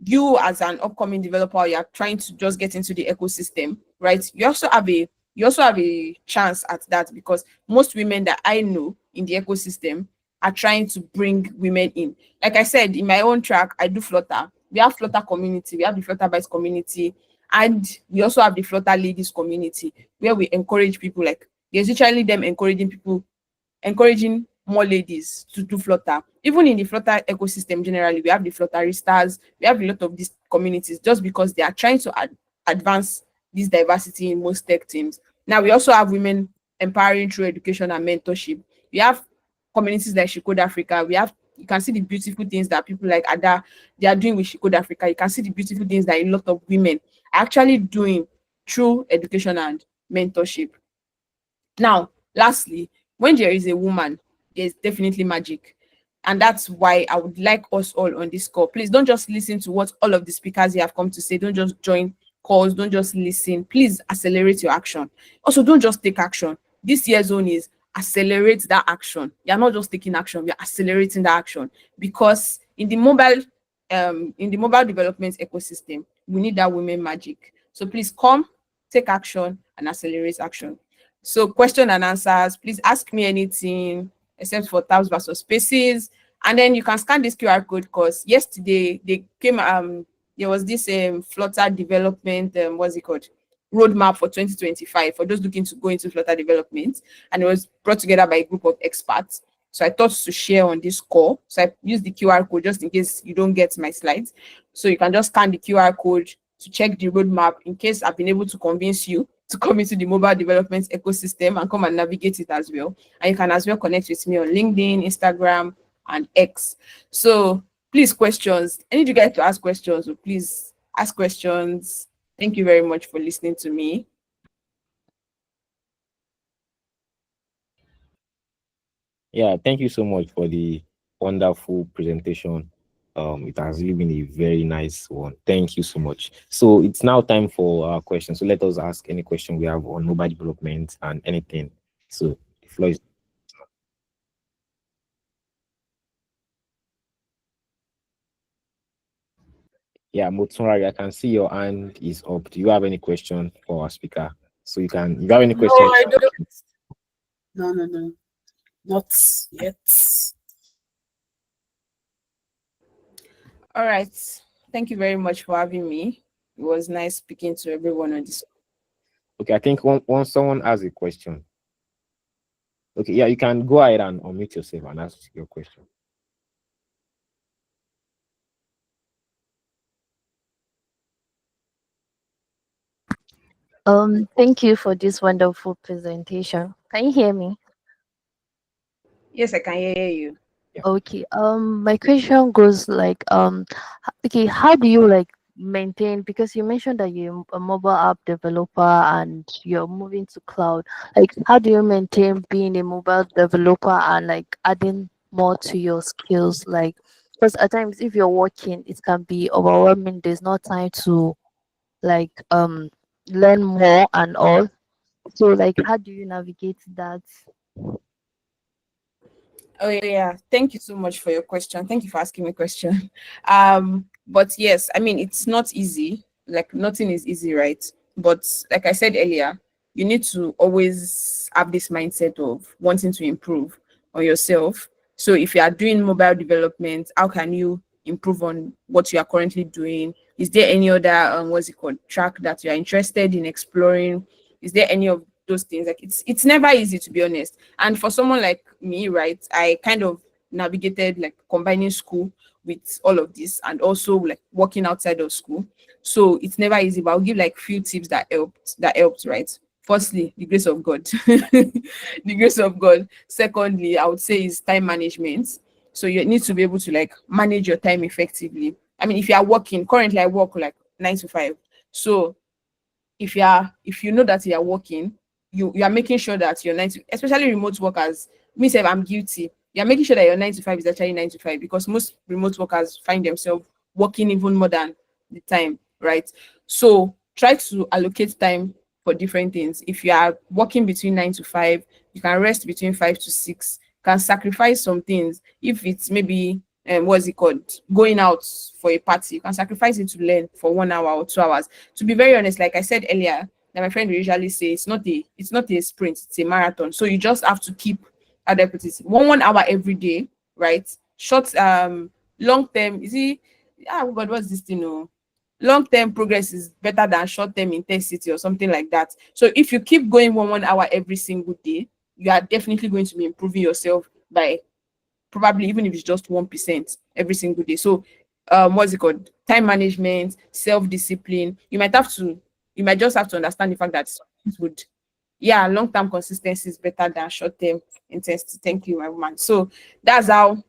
you as an upcoming developer, you're trying to just get into the ecosystem, right? You also have a chance at that, because most women that I know in the ecosystem are trying to bring women in. Like I said, in my own track, I do Flutter. We have Flutter community, we have the Flutter Bytes community, and we also have the Flutter ladies community where we encourage people. Like there's literally them encouraging people, encouraging more ladies to do Flutter. Even in the Flutter ecosystem generally, we have the Flutteristas, we have a lot of these communities just because they are trying to advance this diversity in most tech teams. Now, we also have women empowering through education and mentorship. We have communities like She Code Africa. You can see the beautiful things that people like Ada, they are doing with She Code Africa. You can see the beautiful things that a lot of women are actually doing through education and mentorship. Now, lastly, when there is a woman, there's definitely magic. And that's why I would like us all on this call. Please don't just listen to what all of the speakers here have come to say. Don't just join calls. Don't just listen. Please accelerate your action. Also, don't just take action. This year's zone is accelerate that action. You're not just taking action, you're accelerating that action. Because in the mobile development ecosystem, we need that women magic. So please come, take action, and accelerate action. So question and answers, please ask me anything except for tabs versus spaces. And then you can scan this QR code because yesterday they came, there was this Flutter development, what's it called? Roadmap for 2025 for those looking to go into Flutter development. And it was brought together by a group of experts. So I thought to share on this call. So I used the QR code just in case you don't get my slides. So you can just scan the QR code to check the roadmap in case I've been able to convince you to come into the mobile development ecosystem and come and navigate it as well. And you can as well connect with me on LinkedIn, Instagram, and X. So please, questions. I need you guys to ask questions. So please ask questions. Thank you very much for listening to me. Yeah, thank you so much for the wonderful presentation. It has really been a very nice one. Thank you so much. So it's now time for our questions. So let us ask any question we have on mobile development and anything. So the floor is yeah, Mutsunari, I can see your hand is up. Do you have any question for our speaker? So you can, if you have any No, question, I don't. No, no, no, not yet. All right. Thank you very much for having me. It was nice speaking to everyone on this. okay, I think one someone has a question. Okay, yeah, you can go ahead and unmute yourself and ask your question. Thank you for this wonderful presentation. Can you hear me? Yes, I can hear you. Yeah. Okay. My question goes like, okay, how do you like maintain? Because you mentioned that you're a mobile app developer and you're moving to cloud. Like, how do you maintain being a mobile developer and like adding more to your skills? Like, because at times if you're working, it can be overwhelming. There's no time to like learn more and all. So like, how do you navigate that? Oh yeah, thank you so much for your question. Thank you for asking me a question. But yes, I mean it's not easy. Like nothing is easy, right? But like I said earlier, you need to always have this mindset of wanting to improve on yourself. So if you are doing mobile development, how can you improve on what you are currently doing? Is there any other what's it called track that you are interested in exploring? Is there any of those things? Like it's never easy to be honest. And for someone like me, right, I kind of navigated like combining school with all of this and also like working outside of school. So it's never easy, but I'll give like few tips that helped, right? Firstly, the grace of God. The grace of God. Secondly, I would say is time management. So you need to be able to like manage your time effectively. I mean, if you are working, currently I work like 9 to 5. So if you know that you are working, you are making sure that your 9 to, especially remote workers, me say I'm guilty. You're making sure that your 9 to 5 is actually 9 to 5 because most remote workers find themselves working even more than the time, right? So try to allocate time for different things. If you are working between 9 to 5, you can rest between 5 to 6, can sacrifice some things. If it's maybe what's it called, going out for a party, you can sacrifice it to learn for 1 hour or 2 hours. To be very honest, like I said earlier, that my friend will usually say it's not a sprint, it's a marathon. So you just have to keep, how do I put it, 1 hour every day, right? Short long term, you see, ah God, what's this thing? Oh, long term progress is better than short term intensity or something like that. So if you keep going 1 hour every single day, you are definitely going to be improving yourself by probably even if it's just 1% every single day. So what's it called? Time management, self-discipline. You might just have to understand the fact that it would, yeah, long-term consistency is better than short-term intensity. Thank you, my woman. So that's how,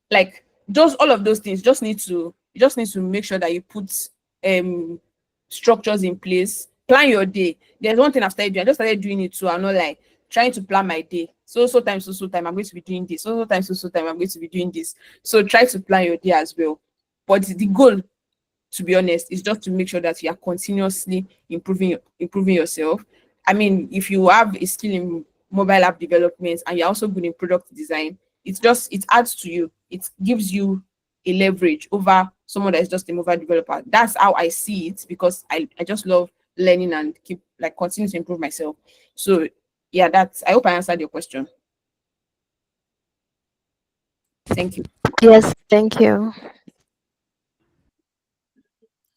like, just all of those things you just need to make sure that you put um structures in place, plan your day. There's one thing I've started doing. I just started doing it too. I'm not like trying to plan my day. So time I'm going to be doing this. So time I'm going to be doing this. So try to plan your day as well. But the goal, to be honest, is just to make sure that you are continuously improving yourself. I mean, if you have a skill in mobile app development and you're also good in product design, it adds to you. It gives you a leverage over someone that is just a mobile developer. That's how I see it because I just love learning and keep like continue to improve myself. So yeah, that's, I hope I answered your question. Thank you. Yes, thank you.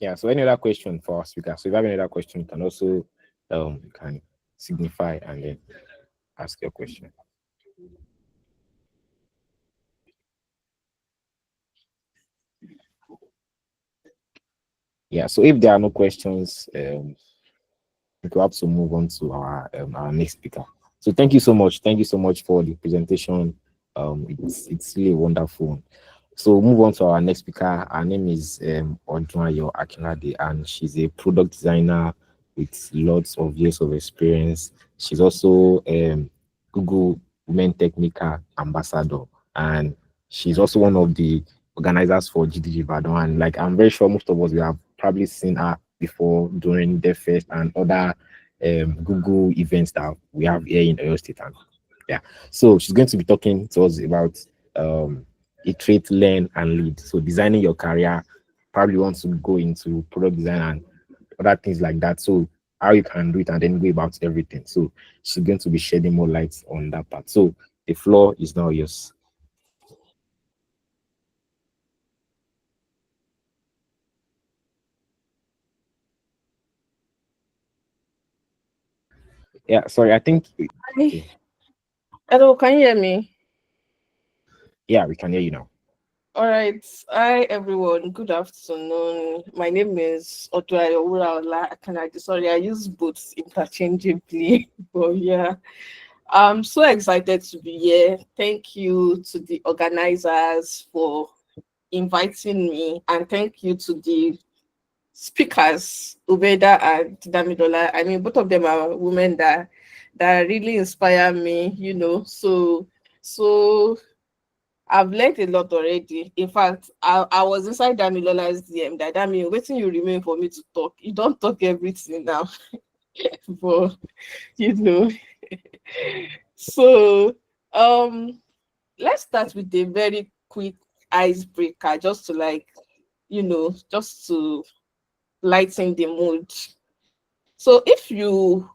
Yeah. So any other question for our speaker? So if you have any other question, you can also you can signify and then ask your question. Yeah. So if there are no questions, we could have to move on to our next speaker. So thank you so much. Thank you so much for the presentation. It's really wonderful. So move on to our next speaker. Her name is Odunwayo Akinlade, and she's a product designer with lots of years of experience. She's also Google Women Technical Ambassador, and she's also one of the organizers for GDG Badon. And like I'm very sure most of us we have probably seen her before during the fest and other Google events that we have here in Oyo State. And yeah, so she's going to be talking to us about um, iterate, learn, and lead. So designing your career, probably want to go into product design and other things like that. So how you can do it and then go about everything. So she's going to be shedding more light on that part. So the floor is now yours. Yeah, sorry, I think Hi. okay. Hello, can you hear me? Yeah, we can hear you now. All right. Hi, everyone. Good afternoon. My name is Ola. Sorry, I use both interchangeably. But yeah, I'm so excited to be here. Thank you to the organizers for inviting me, and thank you to the speakers, Ubeda and Damidola. I mean, both of them are women that really inspire me, So I've learned a lot already. In fact, I was inside Damilola's DM that mean waiting you remain for me to talk. You don't talk everything now, but you know. So um let's start with a very quick icebreaker just to just to lighten the mood. So if you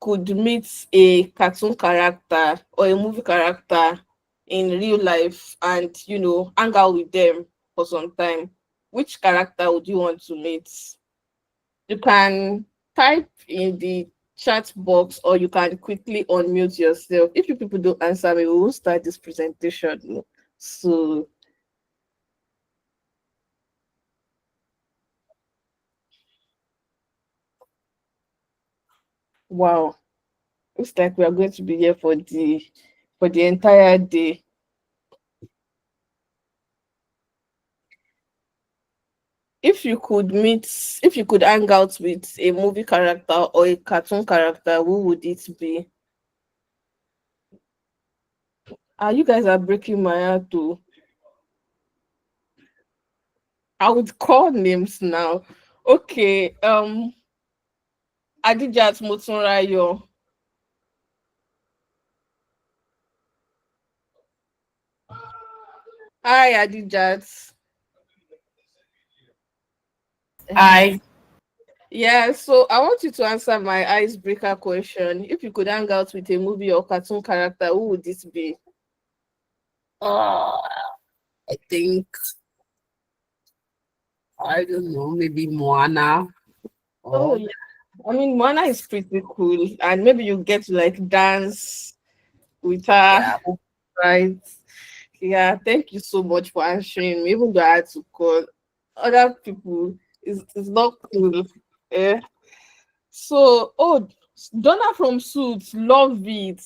could meet a cartoon character or a movie character in real life and hang out with them for some time, which character would you want to meet? You can type in the chat box or you can quickly unmute yourself. If you people don't answer me, we will start this presentation. So wow, looks like we are going to be here for the entire day. If you could hang out with a movie character or a cartoon character, who would it be? You guys are breaking my heart too. I would call names now. Okay, Adijat Motunrayo. Hi, Adijat. I Yeah, so I want you to answer my icebreaker question. If you could hang out with a movie or cartoon character, who would it be? uh, I think I don't know, maybe Moana Oh, or yeah. I mean, Moana is pretty cool, and maybe you get to like dance with her, yeah. right? Yeah, thank you so much for answering me. Even though I had to call other people, it's not cool. Eh? So, oh, Donna from Suits, love it.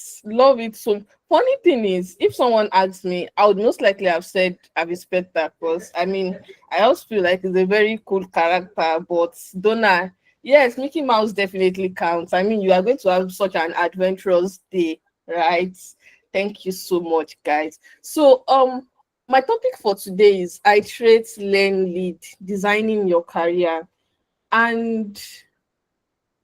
So, funny thing is, if someone asks me, I would most likely have said I've Spectre because I mean, I also feel like it's a very cool character. But Donna, yes, Mickey Mouse definitely counts. I mean, you are going to have such an adventurous day, right? Thank you so much, guys. So, my topic for today is iterate, learn, lead, designing your career, and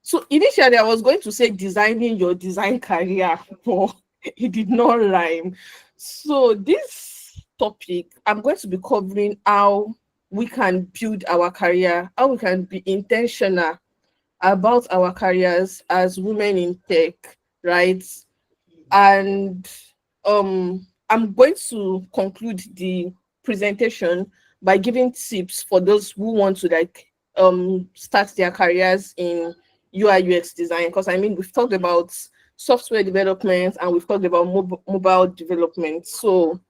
so initially, I was going to say designing your design career, but it did not rhyme. So this topic, I'm going to be covering how we can build our career, how we can be intentional about our careers as women in tech, right? And I'm going to conclude the presentation by giving tips for those who want to start their careers in UI UX design. Because I mean, we've talked about software development and we've talked about mobile development. So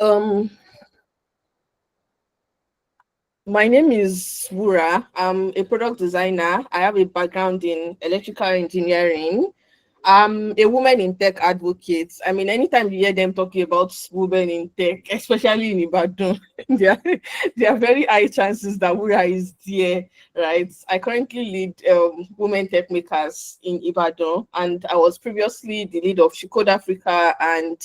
um my name is Wura. I'm a product designer. I have a background in electrical engineering. I'm a woman in tech advocate. I mean, anytime you hear them talking about women in tech, especially in Ibadan, there, are, there are very high chances that Wura is there, right? I currently lead women tech makers in Ibadan, and I was previously the lead of Shikode Africa and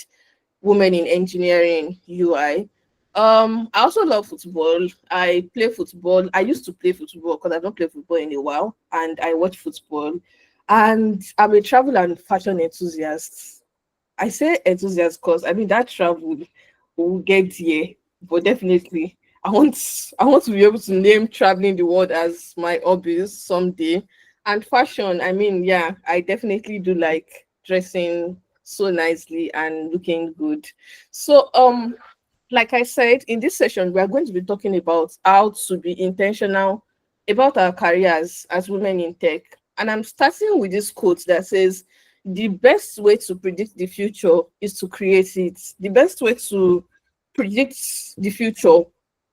Women in Engineering UI. I also love football. I play football. I used to play football because I don't play football in a while, and I watch football. And I'm a travel and fashion enthusiast. I say enthusiast because I mean that travel will get here, but definitely I want to be able to name traveling the world as my hobbies someday. And fashion, I mean, yeah, I definitely do like dressing so nicely and looking good. So like I said, in this session, we are going to be talking about how to be intentional about our careers as women in tech. And I'm starting with this quote that says, the best way to predict the future is to create it. The best way to predict the future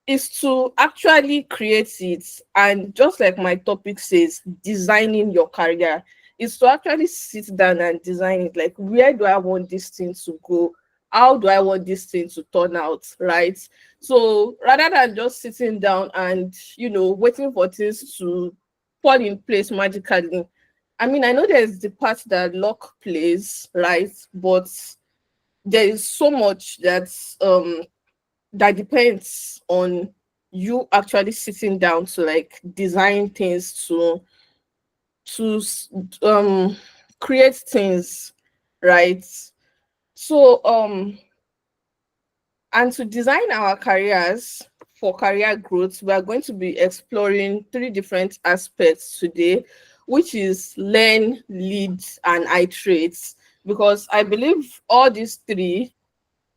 is to actually create it. And just like my topic says, designing your career is to actually sit down and design it. Like, where do I want this thing to go? How do I want this thing to turn out, right? So rather than just sitting down and waiting for things to fall in place magically, I mean, I know there's the part that luck plays, right? But there is so much that depends on you actually sitting down to like design things to create things, right? So and to design our careers for career growth, we are going to be exploring three different aspects today, which is learn, lead, and iterate. Because I believe all these three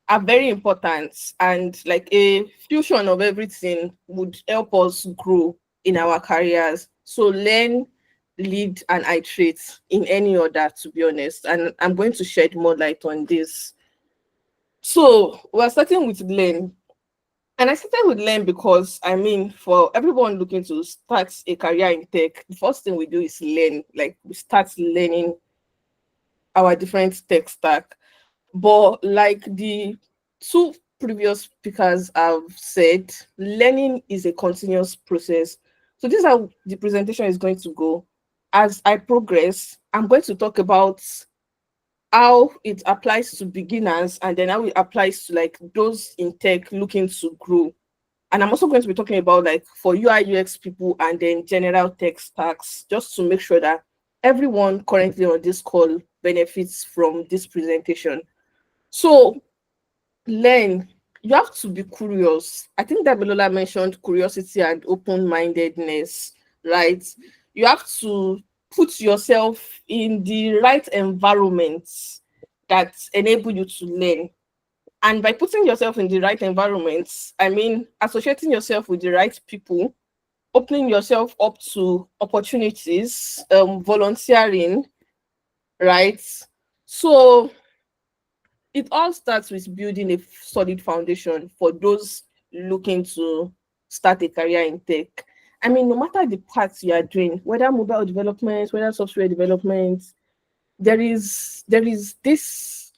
are very important, and like a fusion of everything would help us grow in our careers. So learn, lead, and iterate in any order, to be honest. And I'm going to shed more light on this. So we're starting with learn. And I started with learn because I mean, for everyone looking to start a career in tech, the first thing we do is learn. Like we start learning our different tech stack. But like the two previous speakers have said, learning is a continuous process. So this is how the presentation is going to go. As I progress, I'm going to talk about how it applies to beginners and then how it applies to like those in tech looking to grow. And I'm also going to be talking about like for UI UX people and then general tech stacks, just to make sure that everyone currently on this call benefits from this presentation. So learn, you have to be curious. I think that Belola mentioned curiosity and open-mindedness, right? You have to put yourself in the right environments that enable you to learn. And by putting yourself in the right environments, I mean associating yourself with the right people, opening yourself up to opportunities, volunteering, right? So it all starts with building a solid foundation for those looking to start a career in tech. I mean, no matter the path you are doing, whether mobile development, whether software development, there is this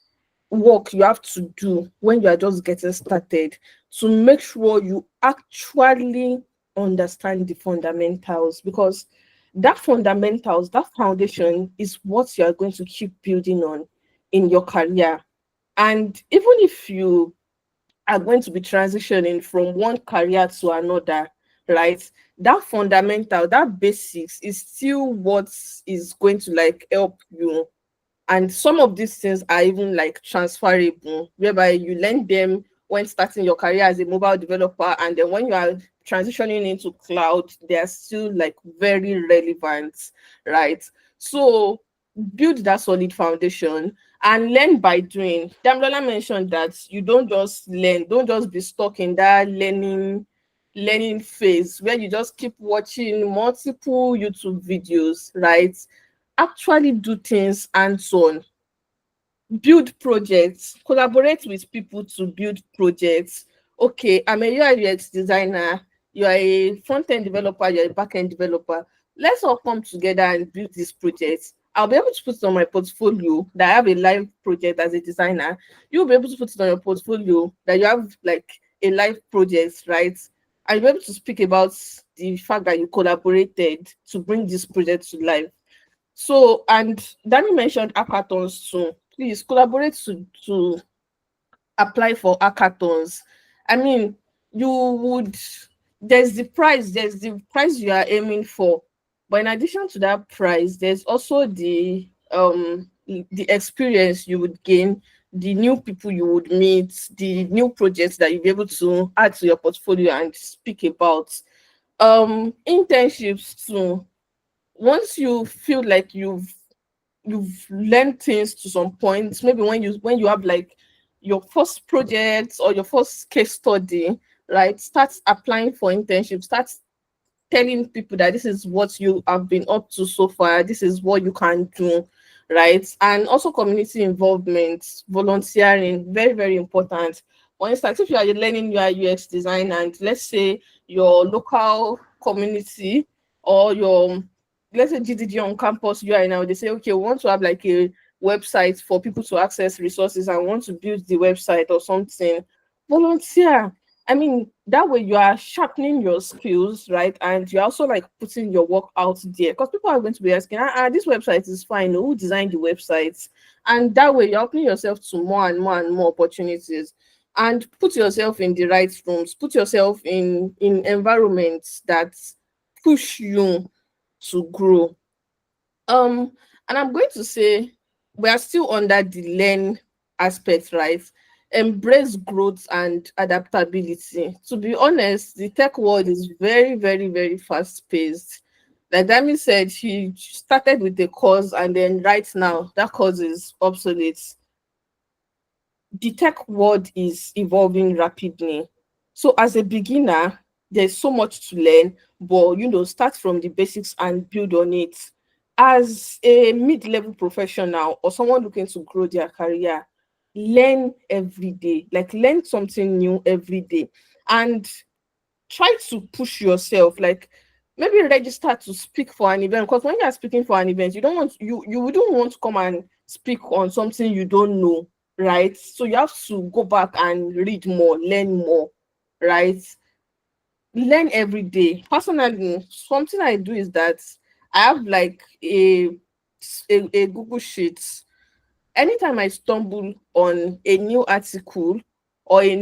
work you have to do when you are just getting started to make sure you actually understand the fundamentals, because that fundamentals, that foundation is what you are going to keep building on in your career. And even if you are going to be transitioning from one career to another, right? That fundamental, that basics is still what is going to like help you. And some of these things are even like transferable, whereby you learn them when starting your career as a mobile developer, and then when you are transitioning into cloud, they are still like very relevant, right? So build that solid foundation and learn by doing. Damlola mentioned that you don't just learn, don't just be stuck in that learning phase where you just keep watching multiple YouTube videos, right? Actually do things hands on, build projects, collaborate with people to build projects. Okay, I'm a UI UX designer, you are a front-end developer, you're a back-end developer. Let's all come together and build this project. I'll be able to put it on my portfolio that I have a live project as a designer. You'll be able to put it on your portfolio that you have like a live project, right? And you'll be able to speak about the fact that you collaborated to bring this project to life. So, and Danny mentioned hackathons too. Please collaborate to apply for hackathons. I mean, you would there's the prize you are aiming for, but in addition to that prize, there's also the experience you would gain, the new people you would meet, the new projects that you'll be able to add to your portfolio and speak about. Internships too. Once you feel like you've learned things to some point, maybe when you have like your first project or your first case study, right? Start applying for internships, start telling people that this is what you have been up to so far, this is what you can do, right? And also community involvement, volunteering, very, very important. For instance, if you are learning UI UX design and let's say your local community or your, let's say GDG on campus UI now, they say, okay, we want to have like a website for people to access resources and want to build the website or something, volunteer. I mean, that way you are sharpening your skills, right? And you're also like putting your work out there because people are going to be asking, this website is fine. Who designed the websites? And that way you're opening yourself to more and more and more opportunities. And put yourself in the right rooms, put yourself in environments that push you to grow. And I'm going to say we are still under the learn aspect, right? Embrace growth and adaptability. To be honest, the tech world is very, very, very fast paced. Like Dami said, she started with a course, and then right now that course is obsolete. The tech world is evolving rapidly. So as a beginner, there's so much to learn, but start from the basics and build on it. As a mid-level professional or someone looking to grow their career, learn every day, like learn something new every day, and try to push yourself, like maybe register to speak for an event, because when you are speaking for an event, you wouldn't want to come and speak on something you don't know, right? So you have to go back and read more, learn more, right? Learn every day. Personally, something I do is that I have like a Google Sheet. Anytime I stumble on a new article or a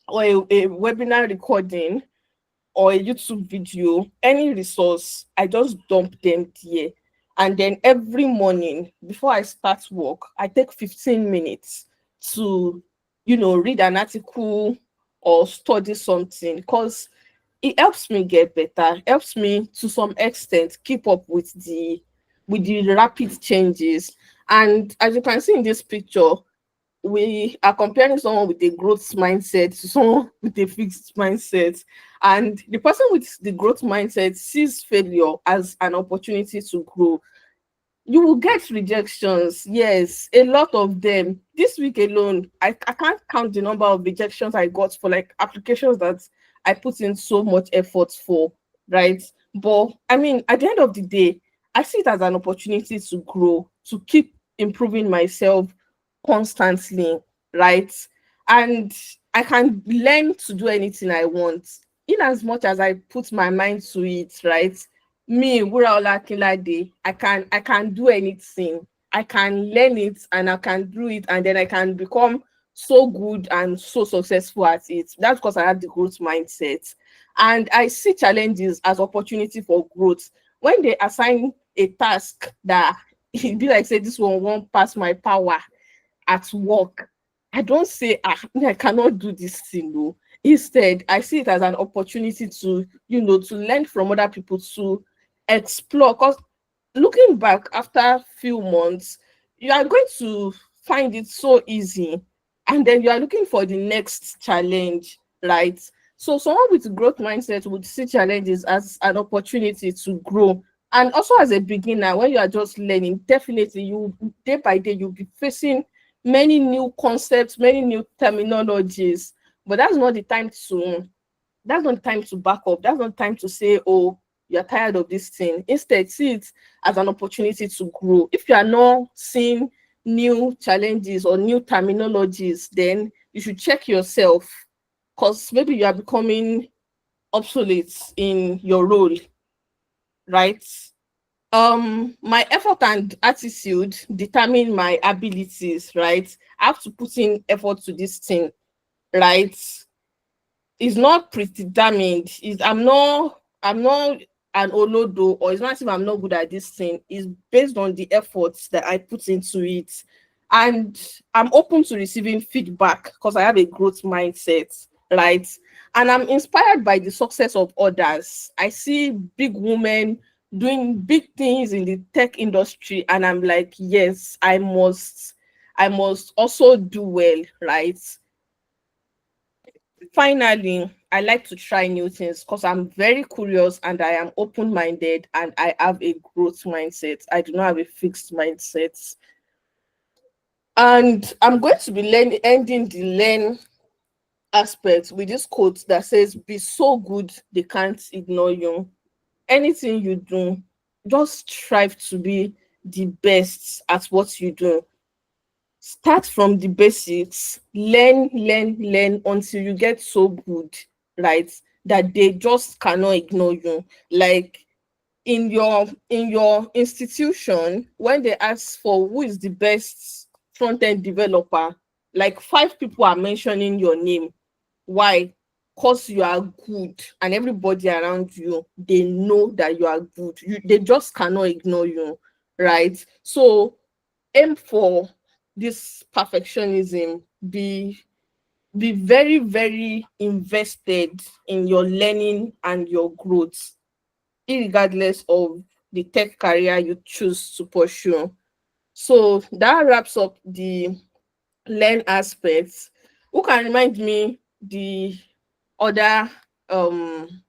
webinar recording or a YouTube video, any resource, I just dump them there. And then every morning before I start work, I take 15 minutes to, read an article or study something, because it helps me get better, helps me to some extent keep up with the rapid changes. And as you can see in this picture, we are comparing someone with a growth mindset to someone with a fixed mindset. And the person with the growth mindset sees failure as an opportunity to grow. You will get rejections, yes, a lot of them. This week alone, I can't count the number of rejections I got for like applications that I put in so much effort for, right? But I mean, at the end of the day, I see it as an opportunity to grow, to keep improving myself constantly, right? And I can learn to do anything I want in as much as I put my mind to it, right? Me, Wuraola Kinlade, I can do anything. I can learn it and I can do it, and then I can become so good and so successful at it. That's because I have the growth mindset. And I see challenges as opportunity for growth. When they assign a task that it be like, say, this one won't pass my power at work, I don't say, I cannot do this thing. No. Instead, I see it as an opportunity to, to learn from other people, to explore. Because looking back after few months, you are going to find it so easy, and then you are looking for the next challenge, right? So someone with growth mindset would see challenges as an opportunity to grow. And also as a beginner, when you are just learning, definitely you day by day you'll be facing many new concepts, many new terminologies. But that's not the time to back up. That's not time to say, oh, you're tired of this thing. Instead, see it as an opportunity to grow. If you are not seeing new challenges or new terminologies, then you should check yourself, because maybe you are becoming obsolete in your role, right? My effort and attitude determine my abilities, right? I have to put in effort to this thing, right? It's not predetermined. I'm not an olodo, or it's not as if I'm not good at this thing. It's based on the efforts that I put into it. And I'm open to receiving feedback because I have a growth mindset, right? And I'm inspired by the success of others. I see big women doing big things in the tech industry, and I'm like, yes, I must also do well, right? Finally, I like to try new things because I'm very curious and I am open-minded and I have a growth mindset. I do not have a fixed mindset. And I'm going to be ending the learn aspect with this quote that says, be so good they can't ignore you. Anything you do, just strive to be the best at what you do. Start from the basics, learn until you get so good, right? That they just cannot ignore you. Like in your institution, when they ask for who is the best front-end developer, like 5 people are mentioning your name. Why? Because you are good, and everybody around you, they know that you are good. They just cannot ignore you, right? So aim for this perfectionism. Be very, very invested in your learning and your growth, regardless of the tech career you choose to pursue. So that wraps up the learn aspects. Who can remind me other um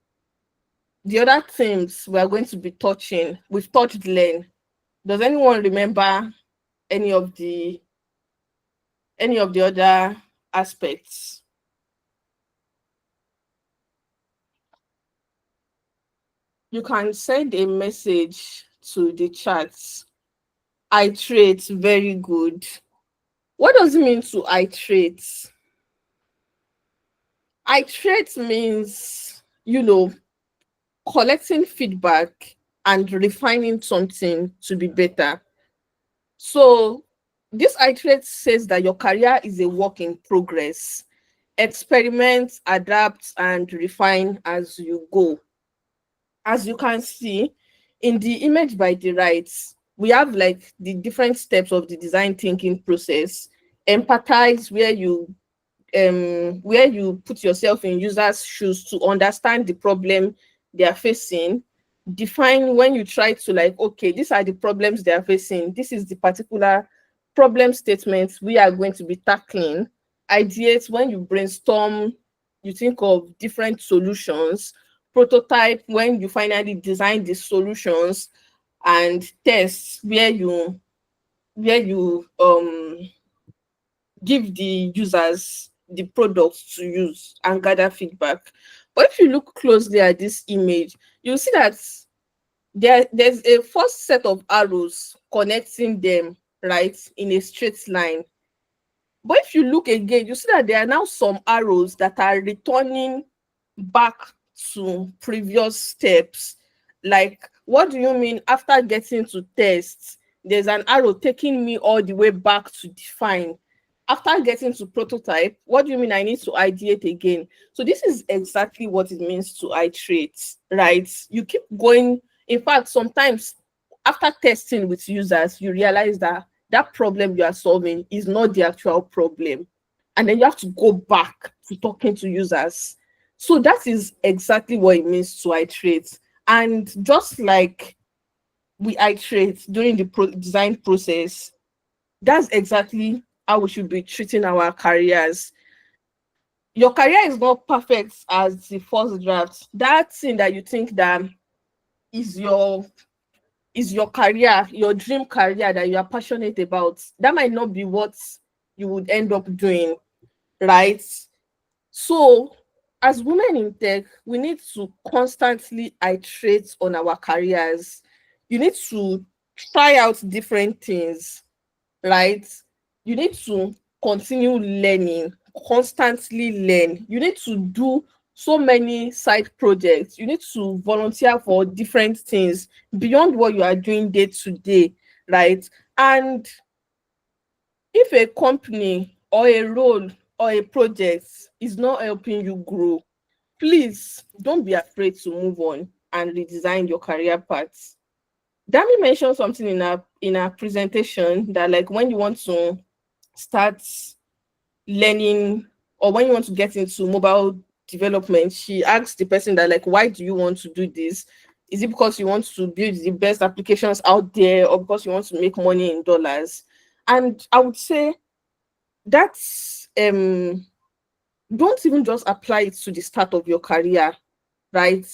the other themes we are going to be touching? We've touched learn. Does anyone remember any of the other aspects? You can send a message to the chat. Iterate, very good. What does it mean to iterate? Iterate means, collecting feedback and refining something to be better. So this iterate says that your career is a work in progress. Experiment, adapt, and refine as you go. As you can see in the image by the right, we have like the different steps of the design thinking process. Empathize, where you put yourself in users' shoes to understand the problem they are facing. Define, when you try to, like, okay, these are the problems they are facing, this is the particular problem statements we are going to be tackling. Ideate, when you brainstorm, you think of different solutions. Prototype, when you finally design the solutions. And test, where you give the users the products to use and gather feedback. But if you look closely at this image, you'll see that there's a first set of arrows connecting them, right, in a straight line. But if you look again, you see that there are now some arrows that are returning back to previous steps. Like, what do you mean after getting to test? There's an arrow taking me all the way back to define. After getting to prototype, what do you mean I need to ideate again? So this is exactly what it means to iterate, right? You keep going. In fact, sometimes after testing with users, you realize that that problem you are solving is not the actual problem. And then you have to go back to talking to users. So that is exactly what it means to iterate. And just like we iterate during the design process, that's exactly how we should be treating our careers. Your career is not perfect as the first draft. That thing that you think that is your career, your dream career that you are passionate about, that might not be what you would end up doing, right? So as women in tech, we need to constantly iterate on our careers. You need to try out different things, right? You need to continue learning, constantly learn. You need to do so many side projects. You need to volunteer for different things beyond what you are doing day to day, right? And if a company or a role or a project is not helping you grow, please don't be afraid to move on and redesign your career path. Dami mentioned something in our presentation that like when you want to start learning or when you want to get into mobile development, she asked the person that like, why do you want to do this? Is it because you want to build the best applications out there or because you want to make money in dollars? And I would say that's don't even just apply it to the start of your career, right?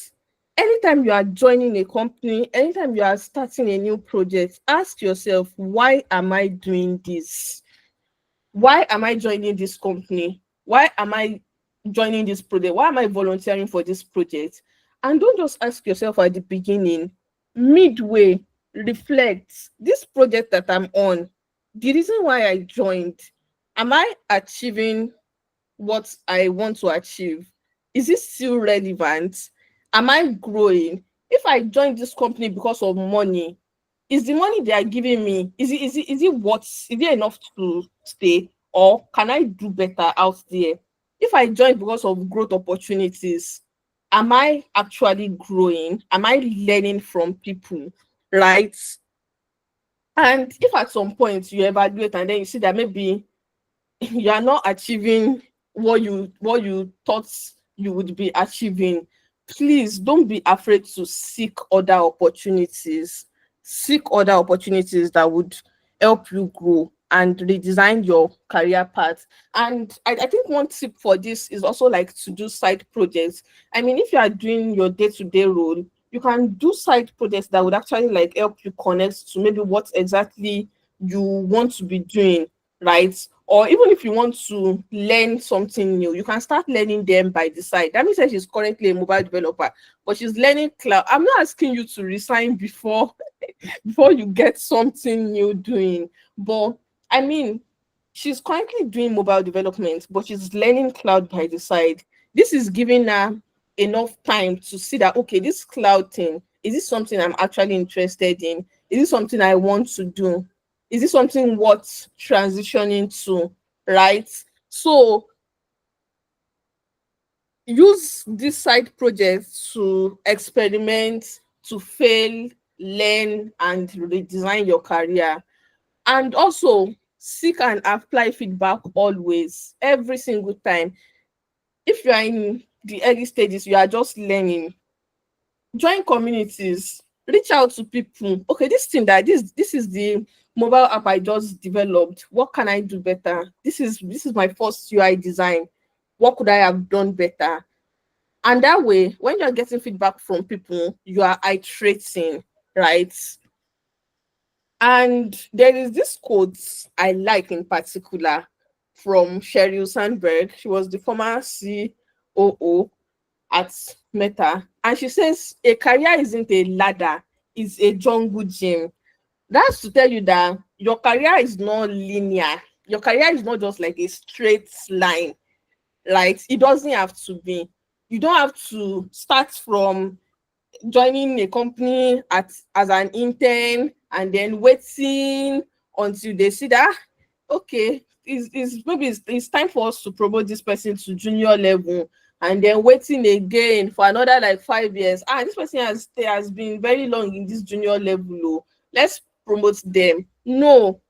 Anytime you are joining a company, anytime you are starting a new project, ask yourself, why am I doing this? Why am I joining this company? Why am I joining this project? Why am I volunteering for this project? And don't just ask yourself at the beginning, midway, reflect. This project that I'm on, the reason why I joined, am I achieving what I want to achieve? Is it still relevant? Am I growing? If I join this company because of money, is the money they are giving me, is it enough to stay, or can I do better out there? If I join because of growth opportunities, am I actually growing? Am I learning from people, right? And if at some point you evaluate and then you see that maybe you are not achieving what you thought you would be achieving, please don't be afraid to seek other opportunities. Seek other opportunities that would help you grow and redesign your career path. And I think one tip for this is also like to do side projects. I mean, if you are doing your day-to-day role, you can do side projects that would actually like help you connect to maybe what exactly you want to be doing, right? Or even if you want to learn something new, you can start learning them by the side. That means that she's currently a mobile developer, but she's learning cloud. I'm not asking you to resign before before you get something new doing, but I mean, she's currently doing mobile development, but she's learning cloud by the side. This is giving her enough time to see that, okay, this cloud thing, is this something I'm actually interested in? Is it something I want to do? Is it something worth transitioning to, right? So use this side project to experiment, to fail, learn, and redesign your career. And also seek and apply feedback always, every single time. If you are in the early stages, you are just learning, join communities, reach out to people. Okay, this thing that this is the mobile app I just developed. What can I do better? This is my first UI design. What could I have done better? And that way, when you're getting feedback from people, you are iterating, right? And there is this quote I like in particular from Sheryl Sandberg. She was the former COO at Meta. And she says, a career isn't a ladder, it's a jungle gym. That's to tell you that your career is not linear. Your career is not just like a straight line, right? It doesn't have to be. You don't have to start from joining a company as an intern and then waiting until they see that okay, it's time for us to promote this person to junior level, and then waiting again for another like 5 years. This person has been very long in this junior level. Oh, let's promote them. No,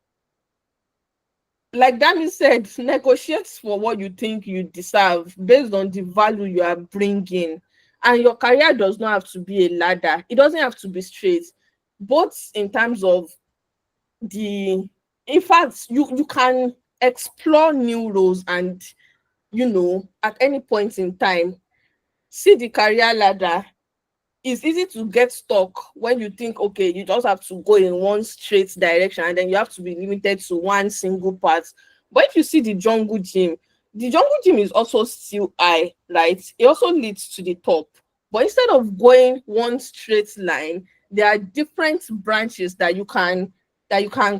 like Dami said, negotiate for what you think you deserve based on the value you are bringing. And your career does not have to be a ladder. It doesn't have to be straight, both in terms of in fact, you can explore new roles and, at any point in time, see the career ladder. It's easy to get stuck when you think, okay, you just have to go in one straight direction and then you have to be limited to one single path. But if you see the jungle gym, the jungle gym is also still high, right? It also leads to the top. But instead of going one straight line, there are different branches that you can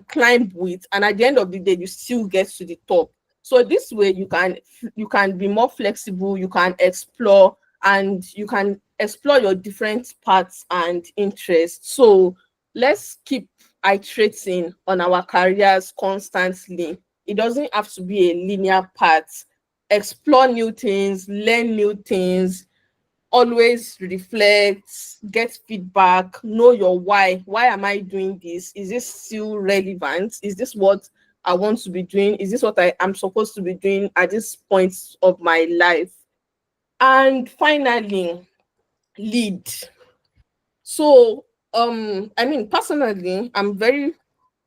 climb with, and at the end of the day, you still get to the top. So this way you can be more flexible, you can explore, and you can explore your different paths and interests. So let's keep iterating on our careers constantly. It doesn't have to be a linear path. Explore new things, learn new things, always reflect, get feedback, know your why. Why am I doing this? Is this still relevant? Is this what I want to be doing? Is this what I am supposed to be doing at this point of my life? And finally, lead. So, I mean, personally, I'm very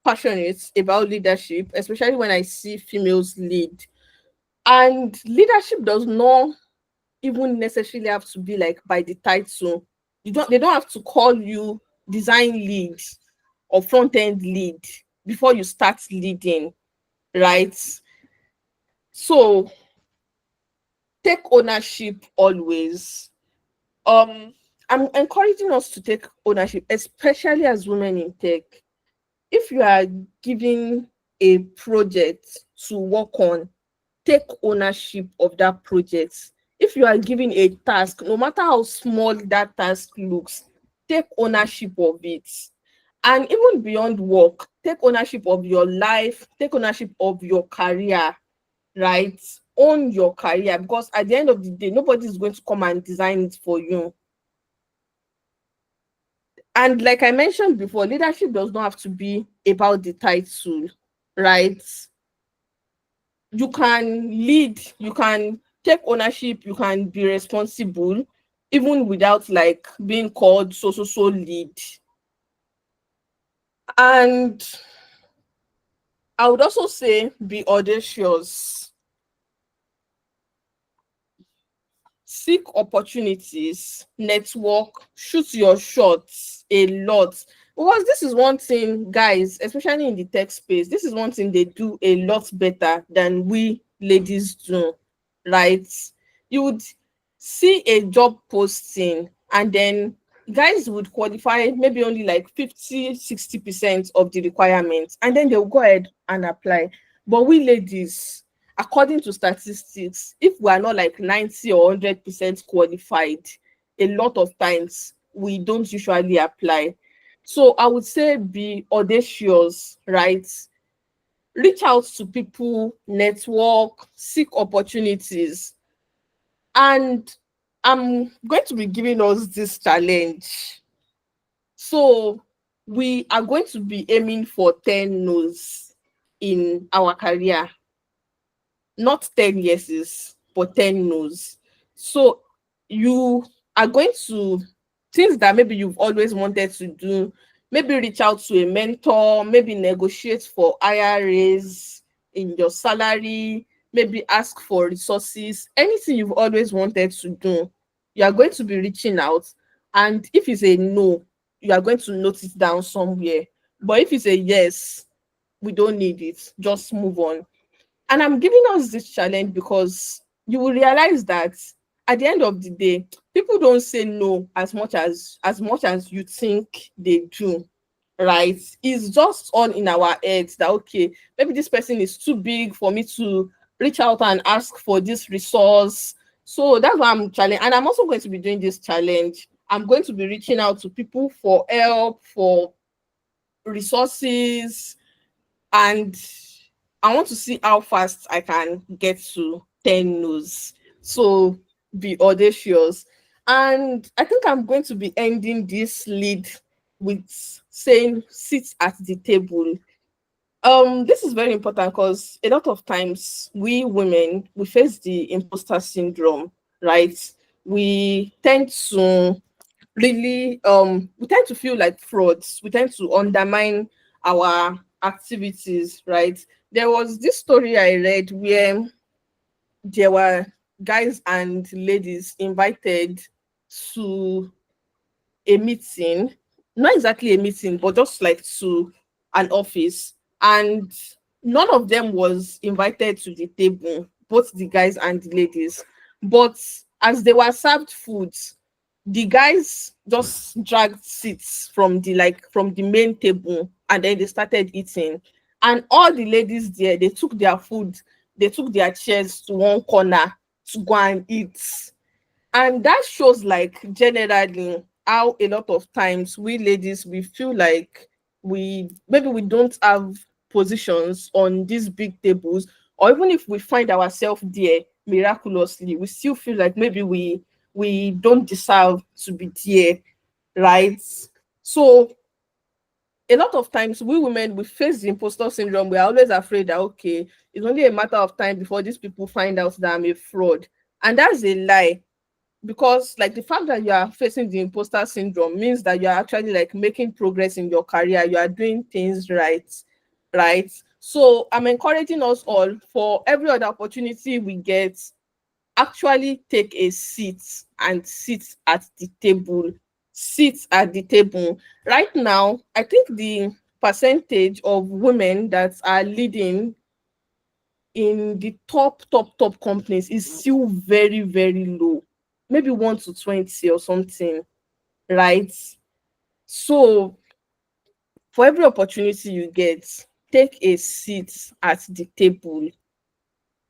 passionate about leadership, especially when I see females lead. And leadership does not even necessarily have to be like by the title. They don't have to call you design lead or front end lead before you start leading, right? So take ownership always. I'm encouraging us to take ownership, especially as women in tech. If you are given a project to work on, take ownership of that project. If you are given a task, no matter how small that task looks, take ownership of it. And even beyond work, take ownership of your life, take ownership of your career, right? Own your career, because at the end of the day, nobody is going to come and design it for you. And like I mentioned before, leadership does not have to be about the title, right? You can lead, you can take ownership, you can be responsible, even without like being called so lead. And I would also say be audacious. Seek opportunities, network, shoot your shots a lot. Because this is one thing, guys, especially in the tech space, this is one thing they do a lot better than we ladies do, right? You would see a job posting and then guys would qualify maybe only like 50-60% of the requirements, and then they'll go ahead and apply. But we ladies, according to statistics, if we are not like 90 or 100% qualified, a lot of times we don't usually apply. So I would say be audacious, right? Reach out to people, network, seek opportunities. And I'm going to be giving us this challenge. So we are going to be aiming for 10 no's in our career. Not 10 yeses, but 10 no's. So you are going to, things that maybe you've always wanted to do, maybe reach out to a mentor, maybe negotiate for higher raise in your salary, maybe ask for resources, anything you've always wanted to do, you are going to be reaching out. And if it's a no, you are going to note it down somewhere. But if it's a yes, we don't need it, just move on. And I'm giving us this challenge because you will realize that at the end of the day, people don't say no as much as you think they do, right? It's just all in our heads that okay, maybe this person is too big for me to reach out and ask for this resource. So that's why I'm challenging. And I'm also going to be doing this challenge. I'm going to be reaching out to people for help, for resources, and I want to see how fast I can get to 10 no's. So be audacious. And I think I'm going to be ending this lead with saying sit at the table. This is very important because a lot of times we women we face the imposter syndrome, right? We tend to really we tend to feel like frauds, we tend to undermine our activities, right? There was this story I read where there were guys and ladies invited to a meeting, not exactly a meeting, but just like to an office, and none of them was invited to the table. both the guys and the ladies. But as they were served food, the guys just dragged seats from the main table, and then they started eating. And all the ladies there, they took their food, they took their chairs to one corner to go and eat. And that shows like generally how a lot of times we ladies, we feel like we don't have positions on these big tables, or even if we find ourselves there miraculously, we still feel like maybe we don't deserve to be there, right? So a lot of times we women, we face the imposter syndrome. We're always afraid that, okay, it's only a matter of time before these people find out that I'm a fraud. And that's a lie, because like the fact that you are facing the imposter syndrome means that you are actually like making progress in your career, you are doing things right. So I'm encouraging us all, for every other opportunity we get, actually take a seat and sit at the table. Sit at the table. Right now, I think the percentage of women that are leading in the top companies is still very, very low. Maybe 1 to 20 or something, right? So for every opportunity you get, take a seat at the table.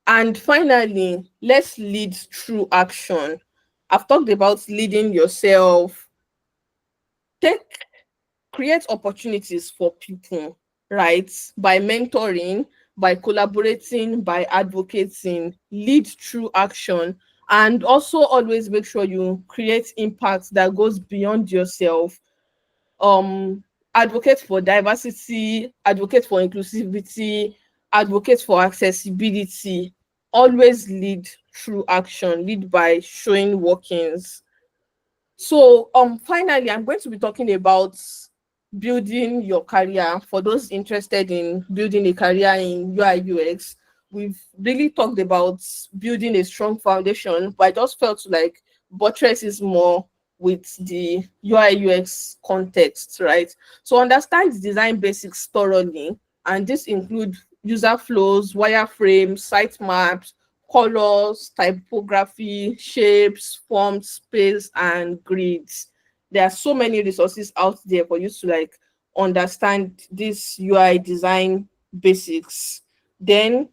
And finally, let's lead through action. I've talked about leading yourself. Take Create opportunities for people, right? By mentoring, by collaborating, by advocating, lead through action. And also always make sure you create impact that goes beyond yourself. um Advocate for diversity, advocate for inclusivity, advocate for accessibility. Always lead through action, lead by showing workings. So finally, I'm going to be talking about building your career. For those interested in building a career in UI UX, we've really talked about building a strong foundation, but I just felt like buttress is more with the UI UX context, right? So understand the design basics thoroughly, and this include user flows, wireframes, site maps, colors, typography, shapes, fonts, space, and grids. There are so many resources out there for you to like understand this UI design basics. Then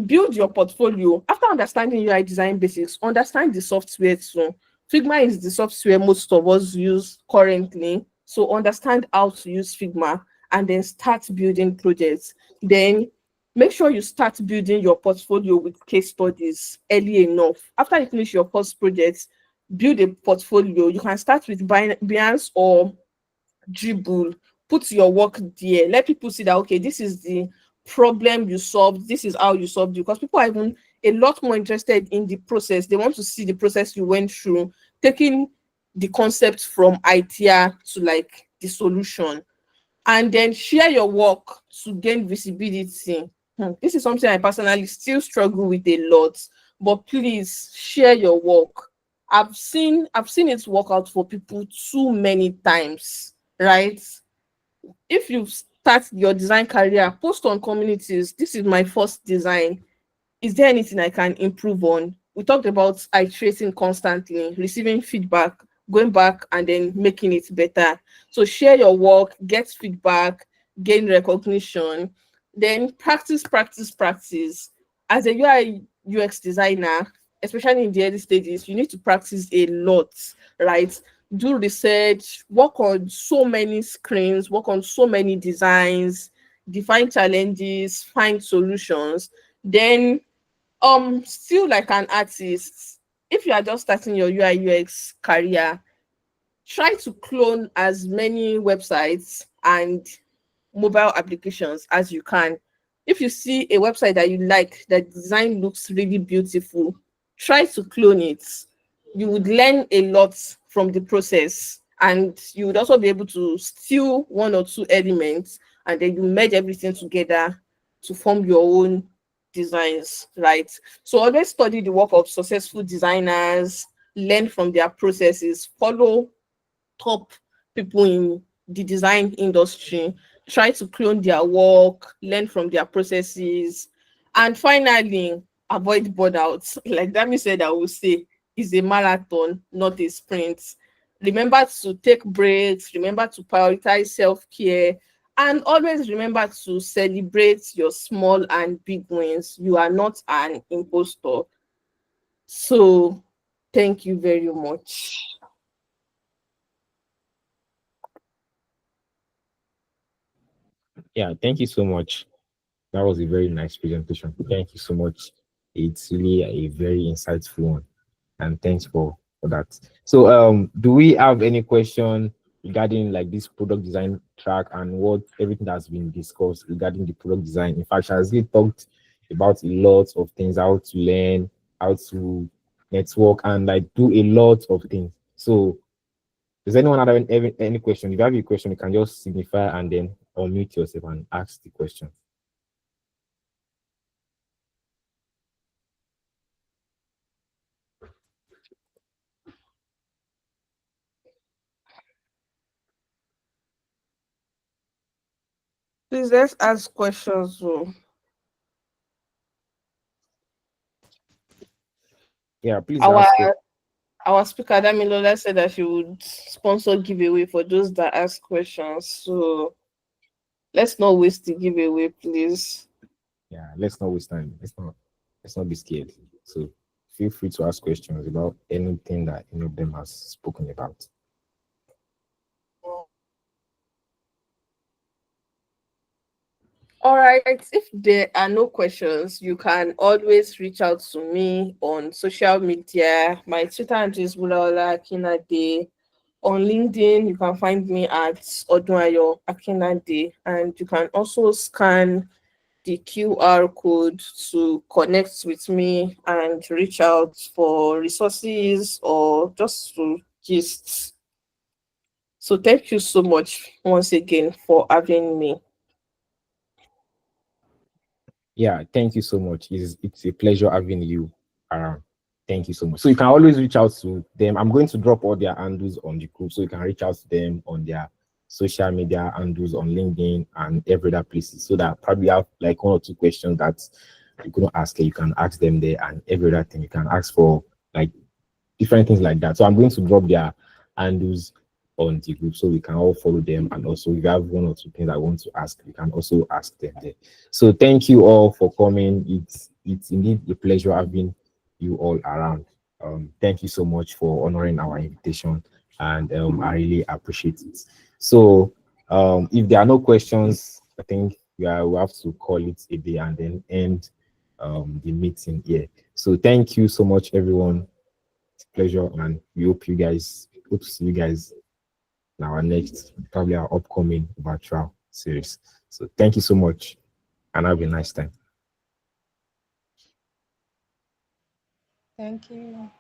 build your portfolio. After understanding UI design basics, understand the software too. Figma is the software most of us use currently. So understand how to use Figma and then start building projects. Then make sure you start building your portfolio with case studies early enough. After you finish your first project, build a portfolio. You can start with Behance or Dribble. Put your work there. Let people see that, okay, this is the problem you solved. This is how you solved it. Because people are even a lot more interested in the process. They want to see the process you went through, taking the concept from idea to like the solution. And then share your work to gain visibility. This is something I personally still struggle with a lot, but please share your work. I've seen it work out for people too many times, right? If you start your design career, post on communities. This is my first design. Is there anything I can improve on? We talked about iterating constantly, receiving feedback, going back and then making it better. So share your work, get feedback, gain recognition, then practice. As a UI UX designer, especially in the early stages, you need to practice a lot, right? Do research, work on so many screens, work on so many designs, define challenges, find solutions. Then still like an artist, if you are just starting your UI UX career, try to clone as many websites and mobile applications as you can. If you see a website that you like, that design looks really beautiful, try to clone it. You would learn a lot from the process, and you would also be able to steal one or two elements, and then you merge everything together to form your own designs, right? So always study the work of successful designers, learn from their processes, follow top people in the design industry, try to clone their work, learn from their processes. And finally, avoid burnout. Like Dami said, I will say, is a marathon, not a sprint. Remember to take breaks, remember to prioritize self-care, and always remember to celebrate your small and big wins. You are not an imposter. So thank you very much. Yeah, thank you so much. That was a very nice presentation. Thank you so much. It's really a very insightful one. And thanks for that. So do we have any question regarding like this product design track and what everything that's been discussed regarding the product design? In fact, Shazli talked about a lot of things, how to learn, how to network and like do a lot of things. So does anyone have any question? If you have a question, you can just signify and then unmute yourself and ask the question. Please let's ask questions. So Yeah, please our ask it. our speaker Damilola said that she would sponsor giveaway for those that ask questions. So let's not waste the giveaway, please. Yeah, let's not waste time. Let's not be scared. So feel free to ask questions about anything that any of them has spoken about. All right. If there are no questions, you can always reach out to me on social media. My Twitter handle is Bulaola Akinade. On LinkedIn, you can find me at Odunayo Akinade, and you can also scan the QR code to connect with me and reach out for resources or just to gist. So thank you so much once again for having me. Yeah, thank you so much. It's a pleasure having you around. Thank you so much. So you can always reach out to them. I'm going to drop all their handles on the group so you can reach out to them on their social media handles on LinkedIn and every other places so that probably have like one or two questions that you couldn't ask her, you can ask them there and every other thing you can ask for like different things like that. So I'm going to drop their handles on the group so we can all follow them. And also, if you have one or two things I want to ask, you can also ask them there. So thank you all for coming. It's indeed a pleasure having you all around. Thank you so much for honoring our invitation, and I really appreciate it. So if there are no questions, I think we have to call it a day and then end the meeting here. So thank you so much, everyone. Pleasure, and we hope to see you guys in our next, probably our upcoming virtual series. So thank you so much and have a nice time. Thank you.